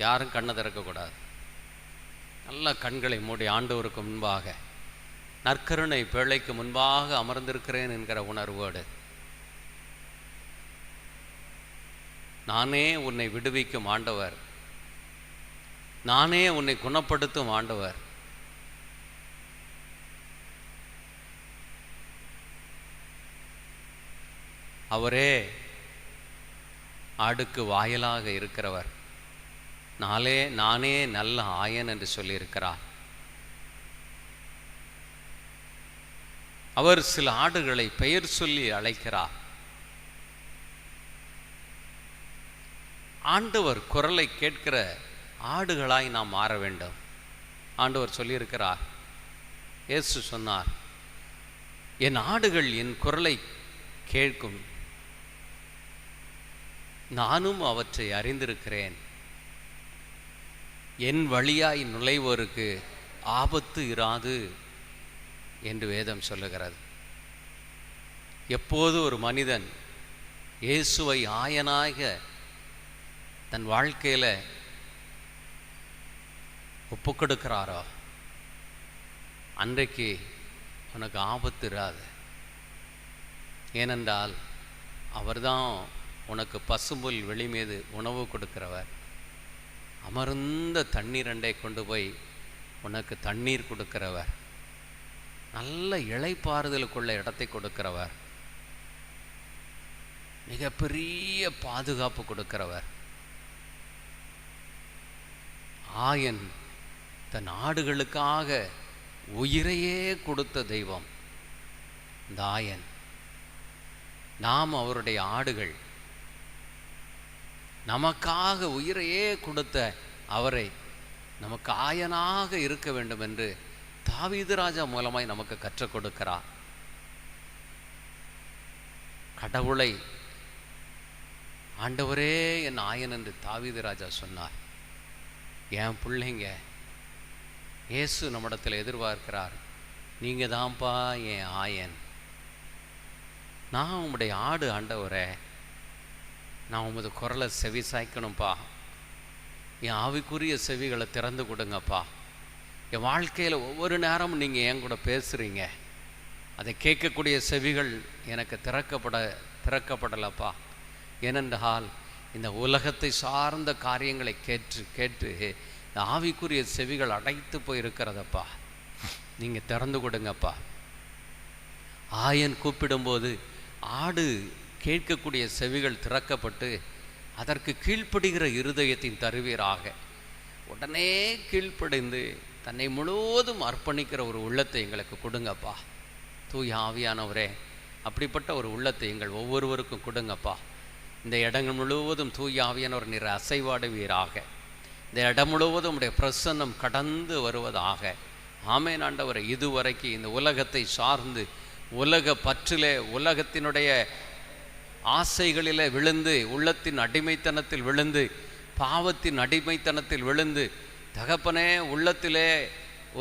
யாரும் கண்ணை திறக்கக்கூடாது. நல்லா கண்களை மூடி ஆண்டவருக்கு முன்பாக, நற்கருணை பேழைக்கு முன்பாக அமர்ந்திருக்கிறேன் என்கிற உணர்வோடு, நானே உன்னை விடுவிக்கும் ஆண்டவர், நானே உன்னை குணப்படுத்தும் ஆண்டவர், அவரே ஆடுக்கு வாயிலாக இருக்கிறவர், நானே நல்ல ஆயன் என்று சொல்லியிருக்கிறார். அவர் சில ஆடுகளை பெயர் சொல்லி அழைக்கிறார். ஆண்டவர் குரலை கேட்கிற ஆடுகளாய் நாம் மாற வேண்டும். ஆண்டவர் சொல்லியிருக்கிறார். இயேசு சொன்னார், என் ஆடுகள் என் குரலை கேட்கும், நானும் அவற்றை அறிந்திருக்கிறேன், என் வழியாய் நுழைவோருக்கு ஆபத்து இராது என்று வேதம் சொல்லுகிறது. எப்போது ஒரு மனிதன் இயேசுவை ஆயனாக தன் வாழ்க்கையில் ஒப்புக்கொடுக்கிறாரோ அன்றைக்கு உனக்கு ஆபத்து இராது. ஏனென்றால் அவர்தான் உனக்கு பசும்புல் வெளி மீது உணவு கொடுக்கிறவர், அமர்ந்த தண்ணீரண்டை கொண்டு போய் உனக்கு தண்ணீர் கொடுக்கிறவர், நல்ல இளைப்பாறுதலுக்குள்ள இடத்தை கொடுக்கிறவர், மிகப்பெரிய பாதுகாப்பு கொடுக்கிறவர். ஆயன் தன் ஆடுகளுக்காக உயிரையே கொடுத்த தெய்வம் இந்த ஆயன். நாம் அவருடைய ஆடுகள். நமக்காக உயிரையே கொடுத்த அவரை நமக்கு ஆயனாக இருக்க வேண்டும் என்று தாவீது ராஜா மூலமாய் நமக்கு கற்றுக் கொடுக்கிறார். கடவுளை ஆண்டவரே என் ஆயன் என்று தாவீது ராஜா சொன்னார். என் பிள்ளைங்க, இயேசு நம்மிடத்தில் எதிர்பார்க்கிறார், நீங்க தான்ப்பா என் ஆயன், நான் உம்முடைய ஆடு ஆண்டவரே, நான் உமது குரலை செவி சாய்க்கணும்ப்பா, என் ஆவிக்குரிய செவிகளை திறந்து கொடுங்கப்பா. என் வாழ்க்கையில் ஒவ்வொரு நேரமும் நீங்கள் என் கூட பேசுகிறீங்க, அதை கேட்கக்கூடிய செவிகள் எனக்கு திறக்கப்படலப்பா. ஏனென்றால் இந்த உலகத்தை சார்ந்த காரியங்களை கேட்டு இந்த ஆவிக்குரிய செவிகள் அடைத்து போயிருக்கிறதப்பா, நீங்கள் திறந்து கொடுங்கப்பா. ஆயன் கூப்பிடும்போது ஆடு கேட்கக்கூடிய செவிகள் திறக்கப்பட்டு அதற்கு கீழ்ப்படுகிற இருதயத்தின் தருவீராக. உடனே கீழ்ப்படிந்து தன்னை முழுவதும் அர்ப்பணிக்கிற ஒரு உள்ளத்தை எங்களுக்கு கொடுங்கப்பா. தூய ஆவியானவரே, அப்படிப்பட்ட ஒரு உள்ளத்தை எங்கள் ஒவ்வொருவருக்கும் கொடுங்கப்பா. இந்த இடங்கள் முழுவதும் தூய ஆவியானவர் நீர் அசைவாடுவீராக. இந்த இடம் முழுவதும் உடைய பிரசன்னம் கடந்து வருவதாக. ஆமென் ஆண்டவரே. இதுவரைக்கு இந்த உலகத்தை சார்ந்து, உலக பற்றிலே, உலகத்தினுடைய ஆசைகளிலே விழுந்து, உள்ளத்தின் அடிமைத்தனத்தில் விழுந்து பாவத்தின் அடிமைத்தனத்தில் விழுந்து, தகப்பனே உள்ளத்திலே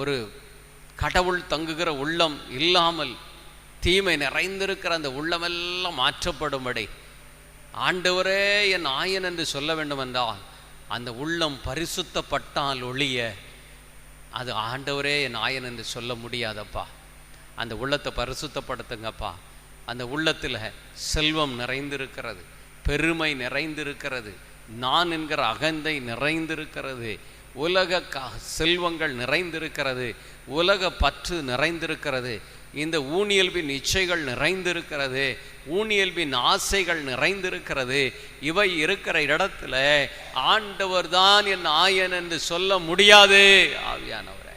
ஒரு கடவுள் தங்குகிற உள்ளம் இல்லாமல் தீமை நிறைந்திருக்கிற அந்த உள்ளமெல்லாம் மாற்றப்படும்படி ஆண்டவரே என் ஆயன் என்று சொல்ல வேண்டும் என்றால் அந்த உள்ளம் பரிசுத்தப்பட்டால் ஒழிய அது ஆண்டவரே என் ஆயன் என்று சொல்ல முடியாதப்பா. அந்த உள்ளத்தை பரிசுத்தப்படுத்துங்கப்பா. அந்த உள்ளத்தில் செல்வம் நிறைந்திருக்கிறது, பெருமை நிறைந்திருக்கிறது, நான் என்கிற அகந்தை நிறைந்திருக்கிறது, உலக செல்வங்கள் நிறைந்திருக்கிறது, உலக பற்று நிறைந்திருக்கிறது, இந்த ஊனியல்பின் இச்சைகள் நிறைந்திருக்கிறது, ஊனியல்பின் ஆசைகள் நிறைந்திருக்கிறது. இவை இருக்கிற இடத்துல ஆண்டவர் தான் என் ஆயன் என்று சொல்ல முடியாது. ஆவியானவரே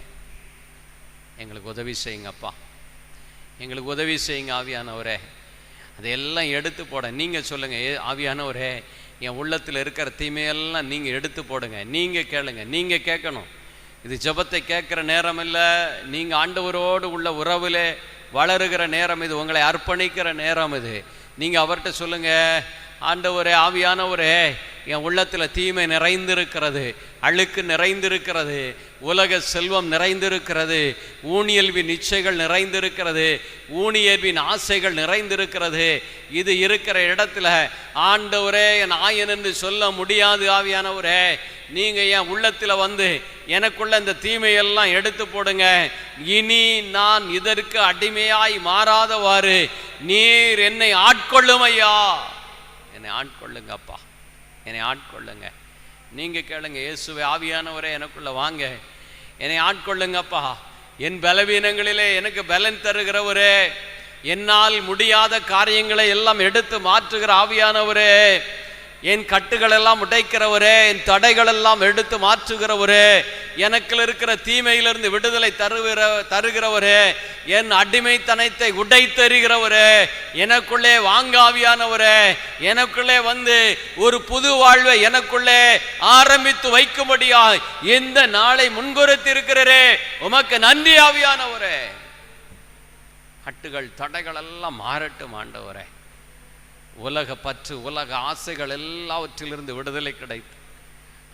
எங்களுக்கு உதவி செய்யுங்கப்பா, எங்களுக்கு உதவி செய்யுங்க ஆவியானவரே. அதையெல்லாம் எடுத்து போட நீங்கள் சொல்லுங்கள், ஆவியானவரே என் உள்ளத்தில் இருக்கிற தீமையெல்லாம் நீங்கள் எடுத்து போடுங்க. நீங்கள் கேளுங்க, நீங்கள் கேட்கணும். இது ஜெபத்தை கேட்குற நேரம் இல்லை, நீங்கள் ஆண்டவரோடு உள்ள உறவில் வளருகிற நேரம் இது, உங்களை அர்ப்பணிக்கிற நேரம் இது. நீங்கள் அவர்கிட்ட சொல்லுங்கள், ஆண்டவரே ஆவியானவரே என் உள்ளத்தில் தீமை நிறைந்திருக்கிறது, அழுக்கு நிறைந்திருக்கிறது, உலக செல்வம் நிறைந்திருக்கிறது, ஊனியல்வின் இச்சைகள் நிறைந்திருக்கிறது, ஊனியல்வின் ஆசைகள் நிறைந்திருக்கிறது. இது இருக்கிற இடத்துல ஆண்டவரே என் ஆயன் என்று சொல்ல முடியாது. ஆவியானவரே நீங்கள் என் உள்ளத்தில் வந்து எனக்குள்ள இந்த தீமையெல்லாம் எடுத்து போடுங்க. இனி நான் இதற்கு அடிமையாய் மாறாதவாறு நீர் என்னை ஆட்கொள்ளும் ஐயா, என்னை ஆட்கொள்ளுங்கப்பா, என்னை ஆட்கொள்ளுங்க. நீங்கள் கேளுங்க, இயேசுவே ஆவியானவரே எனக்குள்ள வாங்க, என்னை ஆட்கொள்ளுங்கப்பா. என் பலவீனங்களிலே எனக்கு பலன் தருகிறவரே, என்னால் முடியாத காரியங்களை எல்லாம் எடுத்து மாற்றுகிற ஆவியானவரே, என் கட்டுகளெல்லாம் உடைக்கிறவரே, என் தடைகளெல்லாம் எடுத்து மாற்றுகிறவரே, எனக்குள்ள இருக்கிற தீமையிலிருந்து விடுதலை தருகிறவரே, என் அடிமைத்தனத்தை உடைத்தெறிகிறவரே, எனக்குள்ளே வாங்க ஆவியானவரே, எனக்குள்ளே வந்து ஒரு புது வாழ்வை எனக்குள்ளே ஆரம்பித்து வைக்கும்படியாய் இந்த நாளை முன்குறித்திருக்கிறே, உமக்கு நன்றி ஆவியானவரே. கட்டுகள் தடைகள் எல்லாம் மாறட்டும் ஆண்டவரே. உலக பற்று உலக ஆசைகள் எல்லாவற்றிலிருந்து விடுதலை கிடைத்து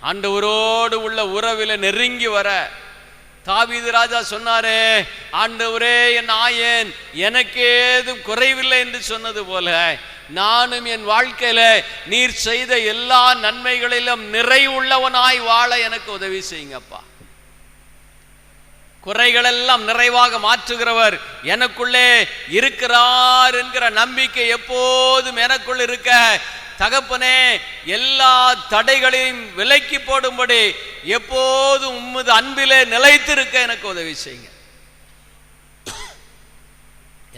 ஆண்டவரோடு உள்ள உறவில் நெருங்கி வர தாவீது ராஜா சொன்னாரே, ஆண்டவரே என் ஆயன் எனக்கு ஏதும் குறைவில்லை என்று சொன்னது போல நானும் என் வாழ்க்கையில நீர் செய்த எல்லா நன்மைகளிலும் நிறைவுள்ளவனாய் வாழ எனக்கு உதவி செய்யுங்கப்பா. குறைகளெல்லாம் நிறைவாக மாற்றுகிறவர் எனக்குள்ளே இருக்கிறார் என்கிற நம்பிக்கை எப்போதும் எனக்குள் இருக்க, தகப்பனே எல்லா தடைகளையும் விலக்கி போடும்படி எப்போதும் உம்மது அன்பிலே நிலைத்திருக்க எனக்கு உதவி செய்யுங்க,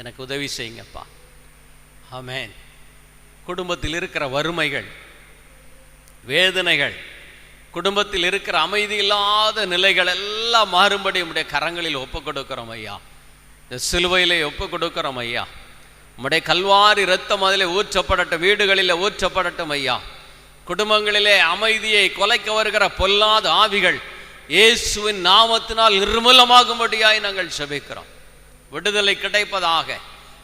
எனக்கு உதவி செய்யுங்கப்பா. ஆமென். குடும்பத்தில் இருக்கிற வறுமைகள், வேதனைகள், குடும்பத்தில் இருக்கிற அமைதி இல்லாத நிலைகள் எல்லாம் மாறும்படி உம்முடைய கரங்களில் ஒப்பு கொடுக்கிறோம் ஐயா. இந்த சிலுவையிலே ஒப்பு கொடுக்கிறோம் ஐயா. உம்முடைய கல்வாரி இரத்தம் அதிலே ஊற்றப்படட்டும், வீடுகளில் ஊற்றப்படட்டும் ஐயா. குடும்பங்களிலே அமைதியை கொலைக்க வருகிற பொல்லாத ஆவிகள் இயேசுவின் நாமத்தினால் நிர்மூலமாகும்படியாய் நாங்கள் ஜெபிக்கிறோம். விடுதலை கிடைப்பதாக,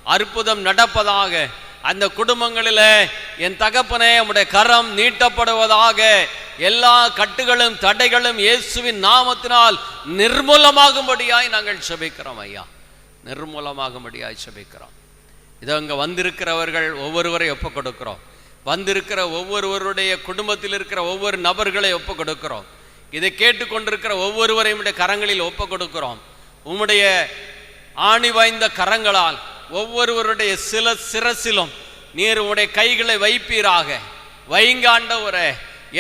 அற்புதம் நடப்பதாக, அந்த குடும்பங்களில் என் தகப்பனே உம்முடைய கரம் நீட்டப்படுவதாக, எல்லா கட்டுகளும் தடைகளும் இயேசுவின் நாமத்தினால் நிர்மூலமாகும்படியாய் நாங்கள் ஜெபிக்கிறோம் ஐயா, நிர்மூலமாகும்படியாய் ஜெபிக்கிறோம். இதோ அங்கே வந்திருக்கிறவர்கள் ஒவ்வொருவரை ஒப்பு கொடுக்கிறோம், வந்திருக்கிற ஒவ்வொருவருடைய குடும்பத்தில் இருக்கிற ஒவ்வொரு நபர்களை ஒப்பு கொடுக்கிறோம், இதை கேட்டுக்கொண்டிருக்கிற ஒவ்வொருவரையும் கரங்களில் ஒப்பு கொடுக்கிறோம். உம்முடைய ஆணி வாய்ந்த கரங்களால் ஒவ்வொருவருடைய சிரசிலும் நீர் உம்முடைய கைகளை வைப்பீராக. வைங்க ஆண்டவரே.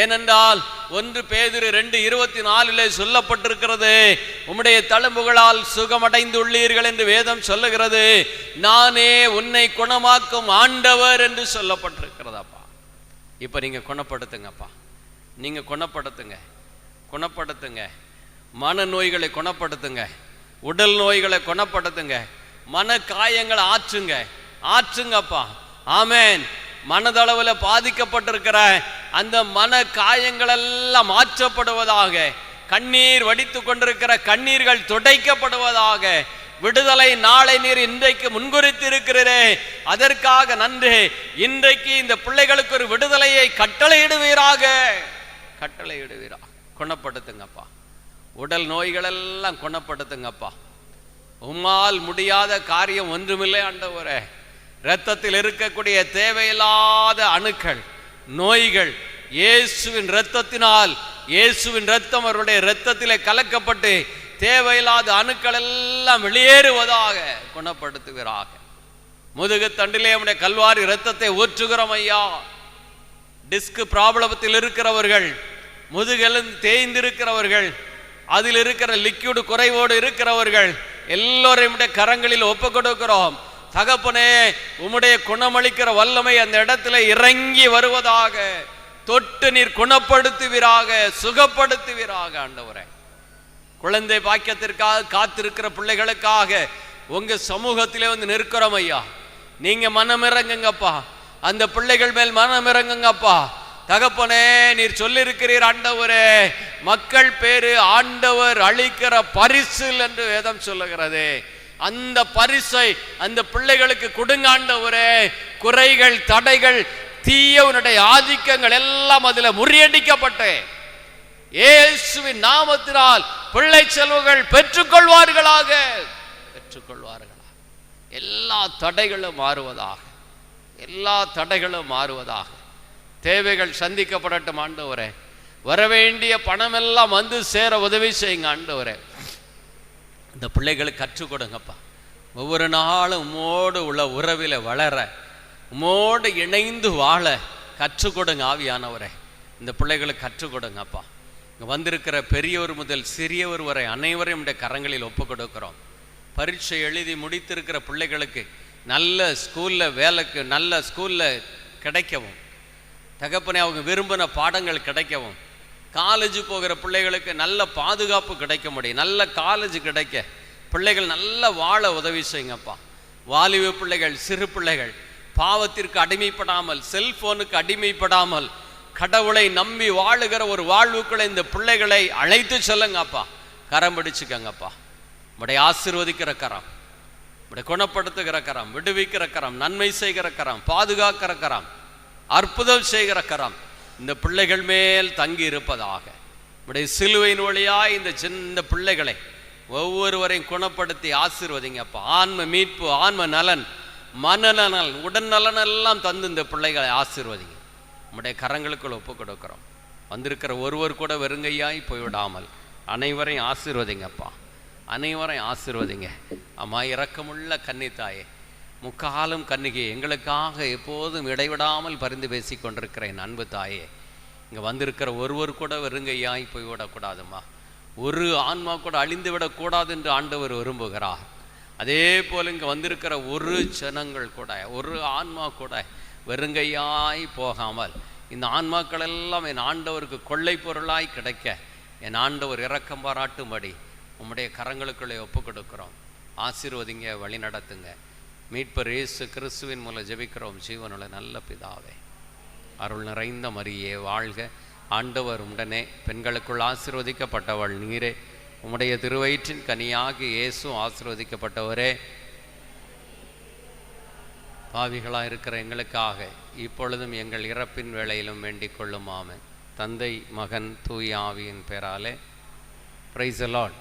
ஏனென்றால் 1 பேதுரு 2:24 சொல்லப்பட்டிருக்கிறது, உம்முடைய தழும்புகளால் சுகமடைந்துள்ளீர்கள் என்று வேதம் சொல்லுகிறது. நானே உன்னை குணமாக்கும் ஆண்டவர் என்று சொல்லப்பட்டிருக்கிறதாப்பா. இப்ப நீங்க குணப்படுத்துங்கப்பா, நீங்க குணப்படுத்துங்க, குணப்படுத்துங்க. மன நோய்களை குணப்படுத்துங்க, உடல் நோய்களை குணப்படுத்துங்க, மன காயங்களை ஆற்றுங்கப்பா. ஆமென். மனதளவில் பாதிக்கப்பட்டிருக்கிற அந்த மன காயங்கள் எல்லாம் மாற்றப்படுவதாக, கண்ணீர் வடித்து கொண்டிருக்கிற கண்ணீர்கள் துடைக்கப்படுவதாக. விடுதலை நாளை நீர் இன்றைக்கு முன்குறித்திருக்கிறீரே, அதற்காக நன்றி. இன்றைக்கு இந்த பிள்ளைகளுக்கு ஒரு விடுதலையை கட்டளையிடுவீராக, கட்டளையிடுவீராக. குணப்படுத்துங்கப்பா. உடல் நோய்களெல்லாம் குணப்படுத்துங்கப்பா. உம்மால் முடியாத காரியம் ஒன்றுமில்லை ஆண்டவரே. இரத்தத்தில் இருக்கக்கூடிய தேவையில்லாத அணுக்கள், நோய்கள் இயேசுவின் இரத்தத்தினால், இயேசுவின் இரத்தம் அவருடைய இரத்தத்திலே கலக்கப்பட்டு தேவையில்லாத அணுக்கள் எல்லாம் வெளியேறுவதாக குணப்படுத்துவீராக. முதுகு தண்டிலே உடைய கல்வாரி இரத்தத்தை ஊற்றுகிறோம் ஐயா. டிஸ்க் ப்ராப்ளத்தில் இருக்கிறவர்கள், முதுகெலும்பு தேய்ந்திருக்கிறவர்கள், அதில் இருக்கிற லிக்விட் குறைவோடு இருக்கிறவர்கள் எல்லோரையும் கரங்களில் ஒப்பு கொடுக்கிறோம். தகப்பனே, உம்முடைய குணமளிக்கிற வல்லமை அந்த இடத்துல இறங்கி வருவதாக. தொட்டு நீர் குணப்படுத்துவீராக, சுகப்படுத்துவீராக. ஆண்டவரே, குழந்தை பாக்கியத்திற்காக காத்திருக்கிற பிள்ளைகளுக்காக உங்க சமூகத்திலே வந்து நிற்கிறோம் ஐயா. நீங்க மனமிறங்குங்கப்பா, அந்த பிள்ளைகள் மேல் மனமிறங்குங்கப்பா. தகப்பனே, நீர் சொல்லியிருக்கிறீர் ஆண்டவரே, மக்கள் பேரு ஆண்டவர் அளிக்கிற பரிசு என்று வேதம் சொல்லுகிறது. அந்த பரிசை அந்த பிள்ளைகளுக்கு கொடுங்க ஆண்டவரே. குறைகள், தடைகள், தீயவனுடைய ஆதிக்கங்கள் எல்லாம் அதில் முறியடிக்கப்பட்டு இயேசுவின் நாமத்தினால் பிள்ளை செல்வங்கள் பெற்றுக்கொள்வார்களாக. எல்லா தடைகளும் மாறுவதாக, எல்லா தடைகளும் மாறுவதாக. தேவைகள் சந்திக்கப்படட்டும் ஆண்டவரே. வரவேண்டிய பணம் எல்லாம் வந்து சேர உதவி செய்யுங்க ஆண்டவரே. இந்த பிள்ளைகளுக்கு கற்றுக் கொடுங்கப்பா. ஒவ்வொரு நாளும் உம்மோடு உள்ள உறவில் வளர, உம்மோடு இணைந்து வாழ கற்றுக் கொடுங்க ஆவியானவரே. இந்த பிள்ளைகளுக்கு கற்றுக் கொடுங்கப்பா. இங்கே வந்திருக்கிற பெரியவர் முதல் சிறியவர் வரை அனைவரையும் இந்த கரங்களில் ஒப்பு கொடுக்கிறோம். பரீட்சை எழுதி முடித்திருக்கிற பிள்ளைகளுக்கு நல்ல ஸ்கூலில் வேலைக்கு, நல்ல ஸ்கூலில் கிடைக்கவும், தகப்பனே அவங்க விரும்பின பாடங்கள் கிடைக்கவும், காலேஜ் போகிற பிள்ளைகளுக்கு நல்ல பாதுகாப்பு கிடைக்க முடியும், நல்ல காலேஜ் கிடைக்க பிள்ளைகள் நல்ல வாழ உதவி செய்யுங்கப்பா. வாலிப பிள்ளைகள், சிறு பிள்ளைகள் பாவத்திற்கு அடிமைப்படாமல், செல்போனுக்கு அடிமைப்படாமல் கடவுளை நம்பி வாழுகிற ஒரு வாழ்வுக்குள்ள இந்த பிள்ளைகளை அழைத்து செல்லுங்கப்பா. கரம் பிடிச்சுக்கங்கப்பா. உடைய ஆசீர்வதிக்கிற கரம், உடைய குணப்படுத்துகிற கரம், விடுவிக்கிற கரம், நன்மை செய்கிற கரம், பாதுகாக்கிற கரம், அற்புதம் செய்கிற கரம் இந்த பிள்ளைகள் மேல் தங்கி இருப்பதாக. உடைய சிலுவையின் வழியாய் இந்த சின்ன பிள்ளைகளை ஒவ்வொருவரையும் குணப்படுத்தி ஆசீர்வதிங்கப்பா. ஆன்ம மீட்பு, ஆன்ம நலன், மனநலன், உடல் நலன் எல்லாம் தந்து இந்த பிள்ளைகளை ஆசீர்வதிங்க. நம்முடைய கரங்களுக்குள் ஒப்பு கொடுக்கிறோம். வந்திருக்கிற ஒருவர் கூட வெறுங்கையாய் போய்விடாமல் அனைவரையும் ஆசீர்வதிங்கப்பா. அனைவரையும் ஆசீர்வதிங்க. அம்மா, இரக்கமுள்ள கன்னித்தாயே, முக்காலும் கன்னிகை, எங்களுக்காக எப்போதும் இடைவிடாமல் பரிந்து பேசி கொண்டிருக்கிற என் அன்பு தாயே, இங்கே வந்திருக்கிற ஒருவர் கூட வெறுங்கையாய் போய்விடக்கூடாதும்மா. ஒரு ஆன்மா கூட அழிந்து விடக்கூடாது என்று ஆண்டவர் விரும்புகிறார். அதே போல் இங்கே வந்திருக்கிற ஒரு ஜனங்கள் கூட, ஒரு ஆன்மா கூட வெறுங்கையாய் போகாமல் இந்த ஆன்மாக்கள் எல்லாம் என் ஆண்டவருக்கு கொள்ளை பொருளாய் கிடைக்க என் ஆண்டவர் இரக்கம் பாராட்டும்படி உம்முடைய கரங்களுக்குள்ளே ஒப்பு கொடுக்கிறோம். ஆசீர்வதிங்க, வழி நடத்துங்க. மீட்பர் இயேசு கிறிஸ்துவின் மூலம் ஜெபிக்கிறோம் ஜீவனுள்ள நல்ல பிதாவே. அருள் நிறைந்த மரியே வாழ்க. ஆண்டவர் உடனே பெண்களுக்குள் ஆசீர்வதிக்கப்பட்டவள் நீரே. உம்முடைய திருவயிற்றின் கனியாகி இயேசு ஆசீர்வதிக்கப்பட்டவரே. பாவிகளாக இருக்கிற எங்களுக்காக இப்பொழுதும் எங்கள் இறப்பின் வேளையிலும் வேண்டிக் கொள்ளும். ஆமென். தந்தை, மகன், தூய ஆவியின் பேராலே. Price the Lord.